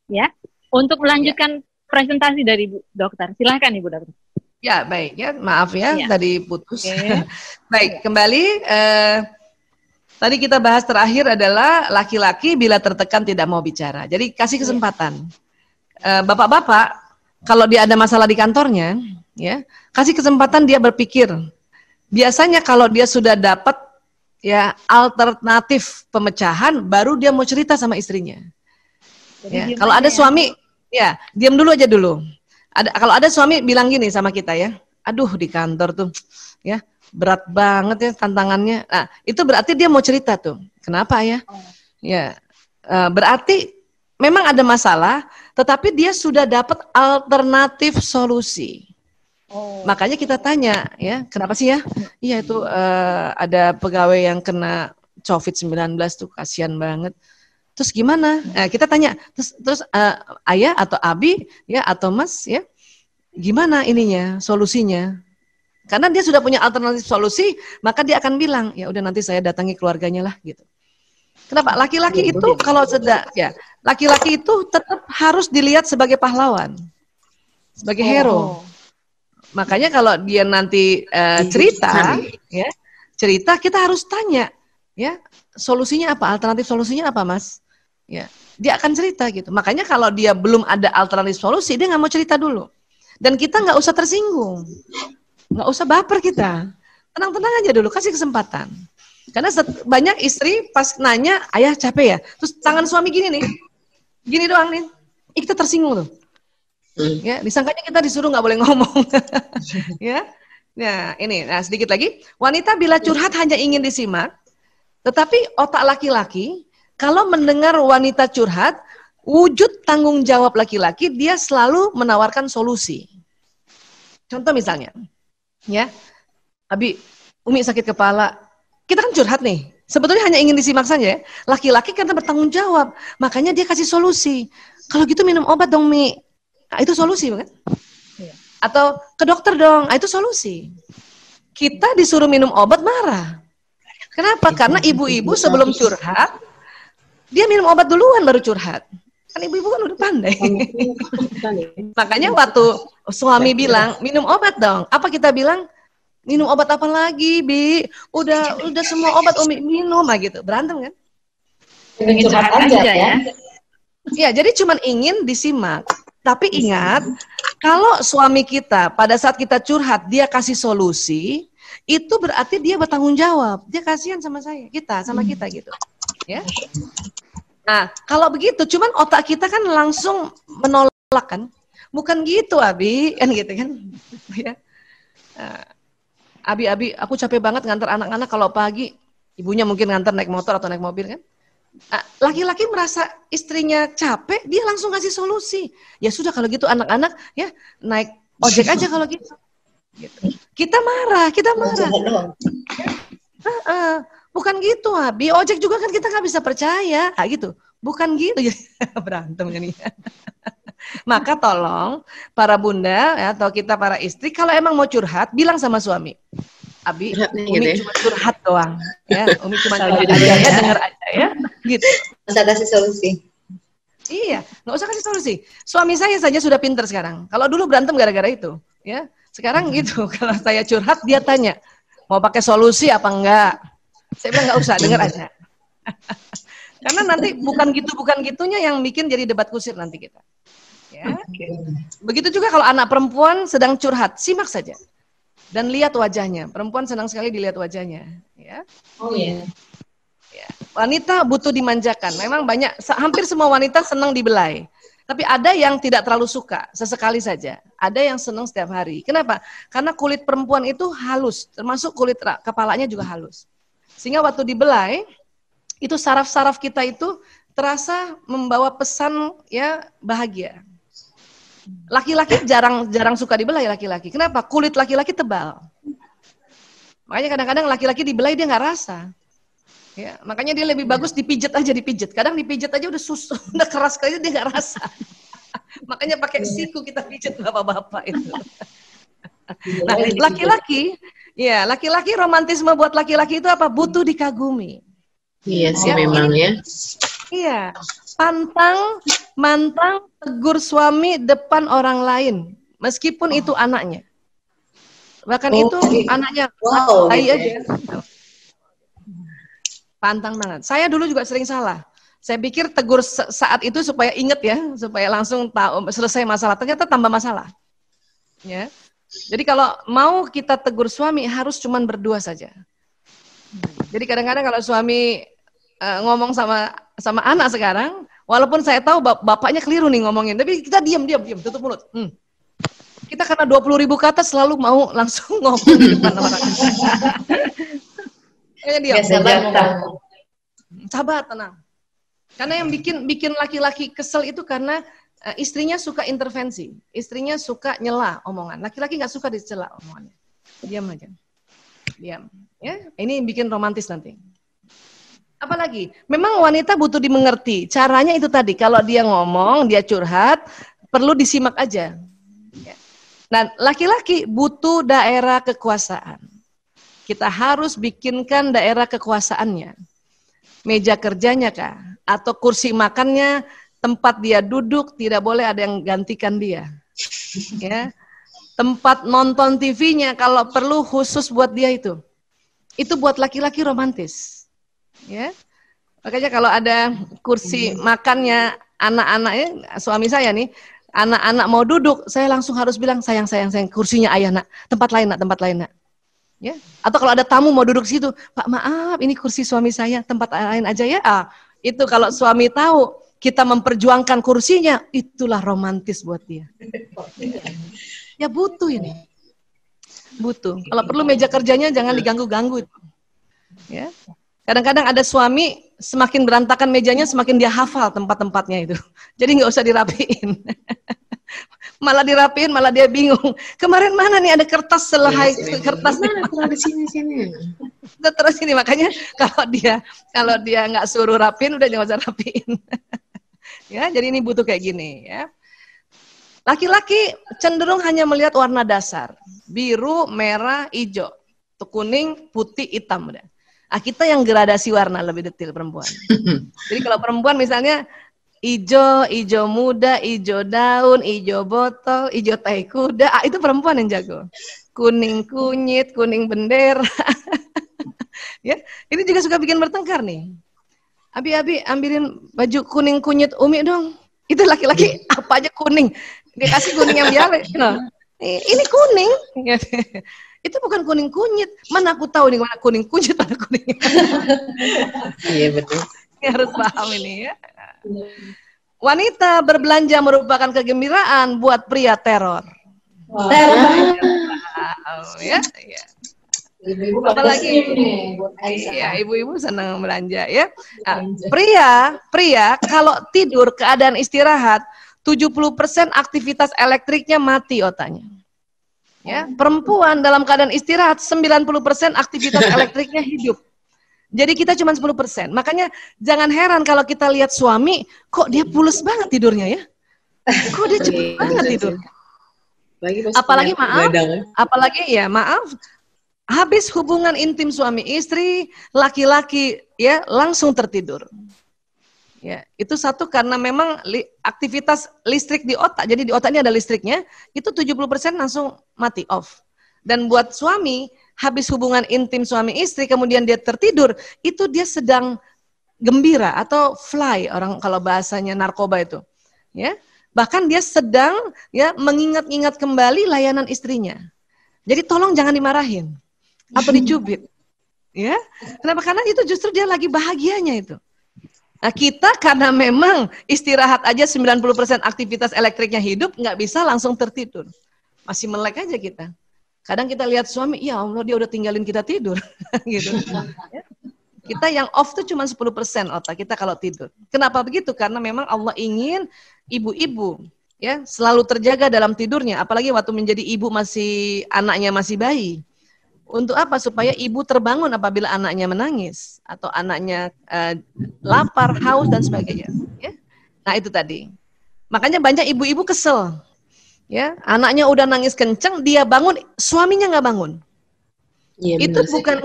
ya, untuk melanjutkan presentasi dari Bu Dokter. Silahkan Ibu Dokter. Ya, baik ya. Maaf ya, tadi putus. Okay. Baik, kembali. Tadi kita bahas terakhir adalah laki-laki bila tertekan tidak mau bicara. Jadi kasih kesempatan. Bapak-bapak, kalau dia ada masalah di kantornya, ya, kasih kesempatan dia berpikir. Biasanya kalau dia sudah dapat ya alternatif pemecahan, baru dia mau cerita sama istrinya. Ya, kalau ada suami, ya diam dulu aja dulu. Kalau ada suami bilang gini sama kita ya, aduh di kantor tuh, ya berat banget ya tantangannya. Nah, itu berarti dia mau cerita tuh. Kenapa ya? Ya, berarti memang ada masalah, tetapi dia sudah dapat alternatif solusi. Makanya kita tanya, ya, kenapa sih ya? Iya itu ada pegawai yang kena COVID-19 tuh, kasihan banget. Terus gimana? Kita tanya, terus ayah atau abi, ya atau mas, ya, gimana ininya, solusinya? Karena dia sudah punya alternatif solusi, maka dia akan bilang, ya udah nanti saya datangi keluarganya lah, gitu. Kenapa? Laki-laki itu kalau ya, laki-laki itu tetap harus dilihat sebagai pahlawan, sebagai hero. Makanya kalau dia nanti cerita, ya, cerita kita harus tanya, ya, solusinya apa? Alternatif solusinya apa, Mas? Ya, dia akan cerita gitu. Makanya kalau dia belum ada alternatif solusi, dia nggak mau cerita dulu. Dan kita nggak usah tersinggung, nggak usah baper kita. Tenang-tenang aja dulu, kasih kesempatan. Karena banyak istri pas nanya, ayah capek ya? Terus tangan suami gini nih, gini doang nih, kita tersinggung tuh. Ya, disangkanya kita disuruh nggak boleh ngomong. Ya, nah ini, nah sedikit lagi. Wanita bila curhat hanya ingin disimak, tetapi otak laki-laki kalau mendengar wanita curhat, wujud tanggung jawab laki-laki, dia selalu menawarkan solusi. Contoh misalnya, ya, Abi, Umi sakit kepala, kita kan curhat nih. Sebetulnya hanya ingin disimak saja. Laki-laki karena bertanggung jawab, makanya dia kasih solusi. Kalau gitu minum obat dong, Mi. Nah, itu solusi, kan? Atau ke dokter dong, itu solusi. Kita disuruh minum obat marah. Kenapa? Karena ibu-ibu sebelum curhat, dia minum obat duluan baru curhat. Kan ibu-ibu kan udah pandai. Makanya waktu suami bilang, minum obat dong. Apa kita bilang? Minum obat apa lagi, Bi? Udah semua obat Umi minum, gitu. Berantem kan? Ingin curhat aja ya. Ya, jadi cuman ingin disimak. Tapi ingat, kalau suami kita pada saat kita curhat, dia kasih solusi, itu berarti dia bertanggung jawab. Dia kasihan sama kita gitu. Ya. Nah, kalau begitu, cuman otak kita kan langsung menolak kan? Bukan gitu, Abi, kan gitu kan? Ya. Abi, aku capek banget ngantar anak-anak kalau pagi. Ibunya mungkin ngantar naik motor atau naik mobil kan? Laki-laki merasa istrinya capek, dia langsung kasih solusi. Ya sudah kalau gitu anak-anak ya naik ojek aja kalau gitu. Kita marah. Bukan gitu, Abi. Ojek juga kan kita nggak bisa percaya, gitu. Bukan gitu, berantem ini. Maka tolong para bunda ya, atau kita para istri, kalau emang mau curhat, bilang sama suami. Abi, Umi cuma curhat doang, ya. Umi cuma curhat aja, ya, dengar aja, ya. Gitu. Nggak usah kasih solusi. Iya, nggak usah kasih solusi. Suami saya saja sudah pinter sekarang. Kalau dulu berantem gara-gara itu, ya. Sekarang gitu, kalau saya curhat, dia tanya, mau pakai solusi apa enggak? Saya bilang nggak usah, dengar aja. Karena nanti bukan gitunya yang bikin jadi debat kusir nanti kita. Ya. Begitu juga kalau anak perempuan sedang curhat, simak saja. Dan lihat wajahnya. Perempuan senang sekali dilihat wajahnya. Ya. Oh iya. Ya. Wanita butuh dimanjakan. Memang banyak, hampir semua wanita senang dibelai. Tapi ada yang tidak terlalu suka, sesekali saja. Ada yang senang setiap hari. Kenapa? Karena kulit perempuan itu halus, termasuk kulit kepalanya juga halus. Sehingga waktu dibelai, itu saraf-saraf kita itu terasa membawa pesan ya bahagia. Laki-laki jarang suka dibelai laki-laki. Kenapa? Kulit laki-laki tebal. Makanya kadang-kadang laki-laki dibelai dia nggak rasa. Ya, makanya dia lebih bagus dipijat. Kadang dipijat aja udah udah keras sekali dia nggak rasa. Makanya pakai siku kita pijat bapak-bapak itu. Nah, laki-laki Ya, laki-laki romantisme buat laki-laki itu apa? Butuh dikagumi. Iya sih memang ya. Iya, mantang tegur suami depan orang lain, meskipun itu anaknya. Bahkan itu anaknya bayi aja. Pantang banget. Saya dulu juga sering salah. Saya pikir tegur saat itu supaya inget ya, supaya langsung tahu selesai masalah. Ternyata tambah masalah. Ya. Jadi kalau mau kita tegur suami harus cuman berdua saja. Jadi kadang-kadang kalau suami ngomong sama anak sekarang, walaupun saya tahu bapaknya keliru nih ngomongin, tapi kita diam, tutup mulut. Kita karena 20.000 kata selalu mau langsung ngomong di depan orang. Dia sabar, tenang. Karena yang bikin laki-laki kesel itu karena istrinya suka intervensi, istrinya suka nyela omongan. Laki-laki nggak suka dicela omongannya. Diam aja, diam. Ya, ini bikin romantis nanti. Apalagi, memang wanita butuh dimengerti. Caranya itu tadi, kalau dia ngomong, dia curhat, perlu disimak aja. Dan laki-laki butuh daerah kekuasaan. Kita harus bikinkan daerah kekuasaannya. Meja kerjanya kah? Atau kursi makannya, tempat dia duduk, tidak boleh ada yang gantikan dia. Ya. Tempat nonton TV-nya, kalau perlu khusus buat dia itu. Itu buat laki-laki romantis. Ya. Makanya kalau ada kursi makannya anak-anaknya, suami saya nih, anak-anak mau duduk, saya langsung harus bilang, sayang, kursinya ayah nak, tempat lain nak. Ya. Atau kalau ada tamu mau duduk situ, Pak maaf ini kursi suami saya, tempat lain aja ya. Itu kalau suami tahu kita memperjuangkan kursinya, itulah romantis buat dia. Ya butuh ini. Butuh. Kalau perlu meja kerjanya jangan diganggu-ganggu. Ya. Kadang-kadang ada suami semakin berantakan mejanya semakin dia hafal tempat-tempatnya itu. Jadi nggak usah dirapiin. Malah dirapiin, malah dia bingung. Kemarin mana nih ada kertas selahai kertas Mana sini. Terus ini makanya kalau dia nggak suruh rapiin udah jangan usah rapiin. Ya, jadi ini butuh kayak gini ya. Laki-laki cenderung hanya melihat warna dasar, biru, merah, hijau, kuning, putih, hitam udah. Kita yang gradasi warna lebih detail perempuan. Jadi kalau perempuan misalnya hijau muda, hijau daun, hijau botol, hijau tai kuda, itu perempuan yang jago. Kuning kunyit, kuning bendera. Ya, ini juga suka bikin bertengkar nih. Abi ambilin baju kuning kunyit Umi dong. Itu laki-laki apa aja kuning. Dia kasih kuning yang biasa. Ini kuning. Itu bukan kuning kunyit. Mana aku tahu nih mana kuning kunyit, mana kuning. Iya betul. Harus paham ini ya. Wanita berbelanja merupakan kegembiraan, buat pria teror. Ya. Ibu-ibu apalagi ya, ibu-ibu senang belanja ya. Pria kalau tidur keadaan istirahat 70% aktivitas elektriknya mati otaknya. Ya, perempuan dalam keadaan istirahat 90% aktivitas elektriknya hidup. Jadi kita cuma 10%. Makanya jangan heran kalau kita lihat suami, kok dia pules banget tidurnya ya? Kok dia cepet banget tidurnya? Apalagi maaf, habis hubungan intim suami istri, laki-laki ya langsung tertidur. Ya, itu satu karena memang aktivitas listrik di otak. Jadi di otak ini ada listriknya, itu 70% langsung mati off. Dan buat suami, habis hubungan intim suami istri kemudian dia tertidur, itu dia sedang gembira atau fly, orang kalau bahasanya narkoba itu. Ya. Bahkan dia sedang ya mengingat-ingat kembali layanan istrinya. Jadi tolong jangan dimarahin atau dicubit. Ya. Kenapa? Karena itu justru dia lagi bahagianya itu. Nah, kita karena memang istirahat aja 90% aktivitas elektriknya hidup, nggak bisa langsung tertidur. Masih melek aja kita. Kadang kita lihat suami, ya Allah dia udah tinggalin kita tidur. Gitu. Ya. Kita yang off tuh cuma 10% otak kita kalau tidur. Kenapa begitu? Karena memang Allah ingin ibu-ibu ya selalu terjaga dalam tidurnya. Apalagi waktu menjadi ibu anaknya masih bayi. Untuk apa? Supaya ibu terbangun apabila anaknya menangis atau anaknya lapar, haus dan sebagainya. Ya? Nah itu tadi. Makanya banyak ibu-ibu kesel. Ya, anaknya udah nangis kenceng, dia bangun, suaminya nggak bangun. Iya, Itu benar sih. bukan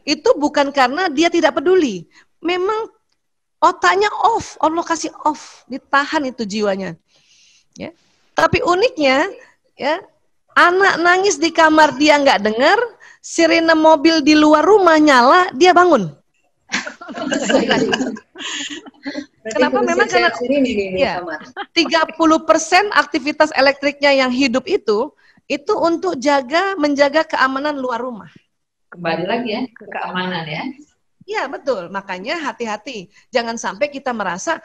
itu bukan karena dia tidak peduli. Memang otaknya off, Allah kasih off, ditahan itu jiwanya. Ya. Tapi uniknya, ya, anak nangis di kamar dia nggak dengar, sirene mobil di luar rumah nyala, dia bangun. Kenapa? Memang karena ya, 30% aktivitas elektriknya yang hidup itu untuk menjaga keamanan luar rumah. Kembali lagi ya ke keamanan ya. Iya betul, makanya hati-hati. Jangan sampai kita merasa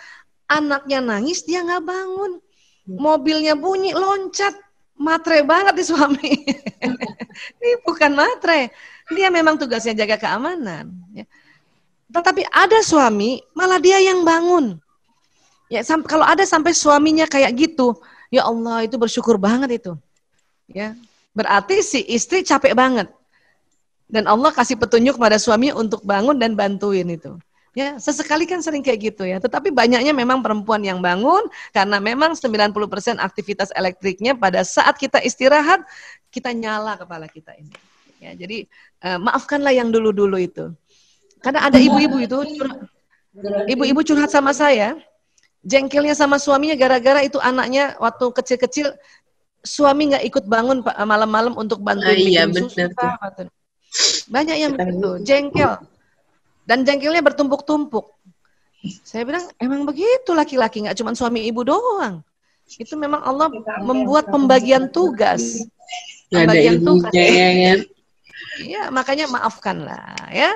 anaknya nangis dia nggak bangun, mobilnya bunyi loncat, matre banget di suami. Ini bukan matre, dia memang tugasnya jaga keamanan. Ya. Tetapi ada suami malah dia yang bangun. Ya, kalau ada sampai suaminya kayak gitu, ya Allah itu bersyukur banget itu. Ya, berarti si istri capek banget. Dan Allah kasih petunjuk pada suami untuk bangun dan bantuin itu. Ya, sesekali kan sering kayak gitu ya. Tetapi banyaknya memang perempuan yang bangun karena memang 90% aktivitas elektriknya pada saat kita istirahat kita nyala kepala kita ini. Ya, jadi maafkanlah yang dulu-dulu itu. Karena ada ibu-ibu itu ibu-ibu curhat sama saya, jengkelnya sama suaminya gara-gara itu anaknya waktu kecil-kecil suami nggak ikut bangun malam-malam untuk bantuin Iya, bikin susu. benar. Banyak yang begitu, jengkel. Dan jengkelnya bertumpuk-tumpuk. Saya bilang, emang begitu laki-laki, nggak cuma suami ibu doang. Itu memang Allah membuat pembagian tugas. Pembagian tugas. Ya. Iya, makanya maafkanlah ya.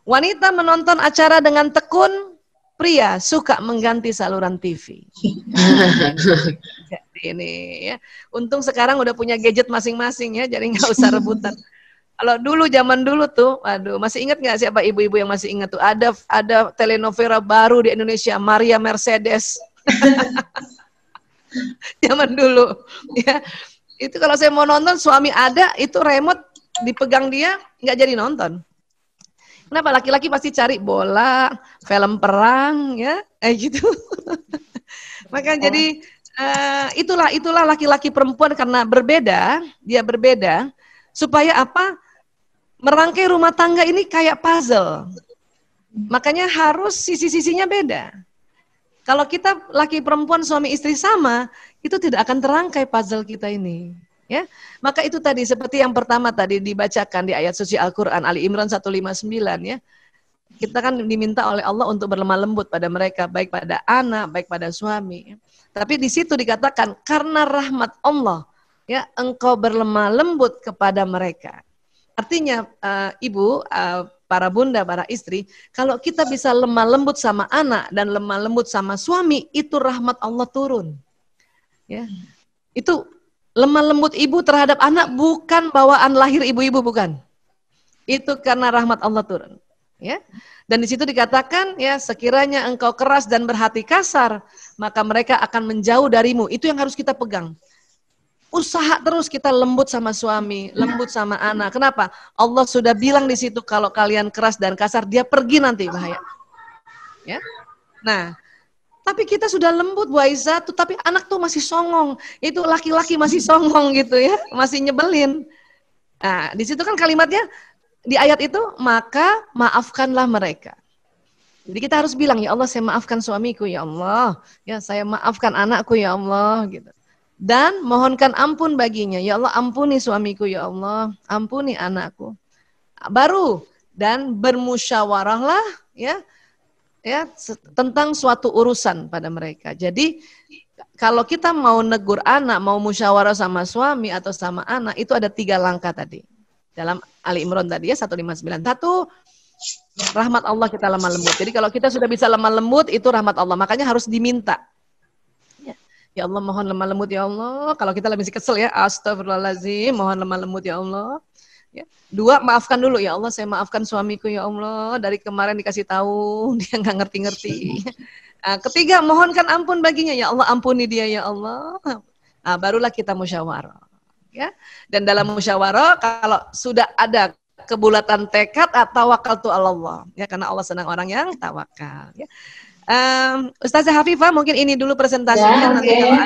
Wanita menonton acara dengan tekun, pria suka mengganti saluran TV. Jadi ini ya. Untung sekarang udah punya gadget masing-masing ya, jadi nggak usah rebutan. Kalau dulu zaman dulu tuh, aduh, masih ingat nggak siapa ibu-ibu yang masih ingat tuh? Ada telenovela baru di Indonesia, Maria Mercedes. Zaman dulu, ya. Itu kalau saya mau nonton, suami ada, itu remote dipegang dia, nggak jadi nonton. Kenapa? Laki-laki pasti cari bola, film perang, ya, gitu. Maka jadi itulah laki-laki perempuan karena berbeda, dia berbeda, supaya apa? Merangkai rumah tangga ini kayak puzzle. Makanya harus sisi-sisinya beda. Kalau kita laki perempuan suami istri sama, itu tidak akan terangkai puzzle kita ini. Ya, maka itu tadi seperti yang pertama tadi dibacakan di ayat suci Al-Quran Ali Imran 159 ya. Kita kan diminta oleh Allah untuk berlemah lembut pada mereka, baik pada anak, baik pada suami. Tapi di situ dikatakan karena rahmat Allah, ya engkau berlemah lembut kepada mereka. Artinya ibu, para bunda, para istri, kalau kita bisa lemah lembut sama anak dan lemah lembut sama suami, itu rahmat Allah turun. Ya, itu lemah lembut ibu terhadap anak bukan bawaan lahir ibu-ibu, bukan. Itu karena rahmat Allah turun. Ya. Dan di situ dikatakan ya sekiranya engkau keras dan berhati kasar, maka mereka akan menjauh darimu. Itu yang harus kita pegang. Usaha terus kita lembut sama suami, lembut sama anak. Kenapa? Allah sudah bilang di situ kalau kalian keras dan kasar, dia pergi nanti bahaya. Ya. Nah, tapi kita sudah lembut Bu Aisyah, tapi anak tuh masih songong. Itu laki-laki masih songong gitu ya, masih nyebelin. Nah, di situ kan kalimatnya di ayat itu, maka maafkanlah mereka. Jadi kita harus bilang, ya Allah saya maafkan suamiku ya Allah, ya saya maafkan anakku ya Allah gitu. Dan mohonkan ampun baginya, ya Allah ampuni suamiku ya Allah, ampuni anakku. Baru dan bermusyawarahlah ya tentang suatu urusan pada mereka. Jadi kalau kita mau negur anak, mau musyawarah sama suami atau sama anak, itu ada 3 langkah tadi. Dalam Ali Imran tadi ya 159. Satu, rahmat Allah kita lemah lembut. Jadi kalau kita sudah bisa lemah lembut, itu rahmat Allah. Makanya harus diminta. Ya Allah mohon lemah lembut ya Allah. Kalau kita masih kesel ya, astagfirullahaladzim, mohon lemah lembut ya Allah. Ya. 2, maafkan dulu ya Allah, saya maafkan suamiku ya Allah, dari kemarin dikasih tahu dia nggak ngerti-ngerti. Nah, 3, mohonkan ampun baginya ya Allah, ampuni dia ya Allah. Nah, barulah kita musyawarah. Ya. Dan dalam musyawarah kalau sudah ada kebulatan tekad atau tawakaltu Allah, ya karena Allah senang orang yang tawakal. Ya. Ustazah Hafifah mungkin ini dulu presentasinya, nanti kalau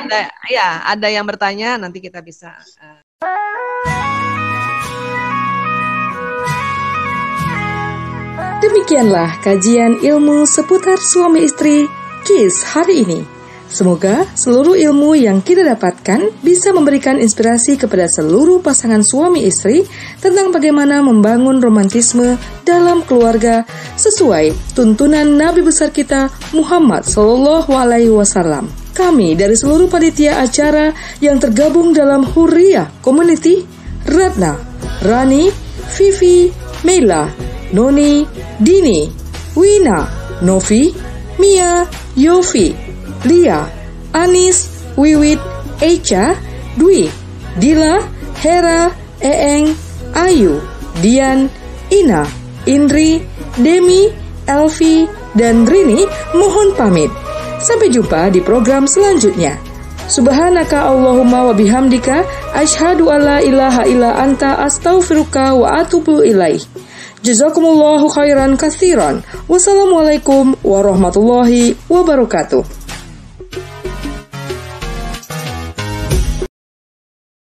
ada yang bertanya nanti kita bisa. Demikianlah kajian ilmu seputar suami istri KIS hari ini. Semoga seluruh ilmu yang kita dapatkan bisa memberikan inspirasi kepada seluruh pasangan suami istri tentang bagaimana membangun romantisme dalam keluarga sesuai tuntunan Nabi besar kita Muhammad SAW. Kami dari seluruh panitia acara yang tergabung dalam Hurriyah Community, Ratna, Rani, Vivi, Mela, Noni, Dini, Wina, Novi, Mia, Yofi, Lia, Anis, Wiwit, Echa, Dwi, Dila, Hera, Eeng, Ayu, Dian, Ina, Indri, Demi, Elvi, dan Rini mohon pamit. Sampai jumpa di program selanjutnya. Subhanaka Allahumma wa bihamdika asyhadu alla ilaha illa anta astaghfiruka wa atubu ilaih. Jazakumullahu khairan katsiran. Wassalamualaikum warahmatullahi wabarakatuh.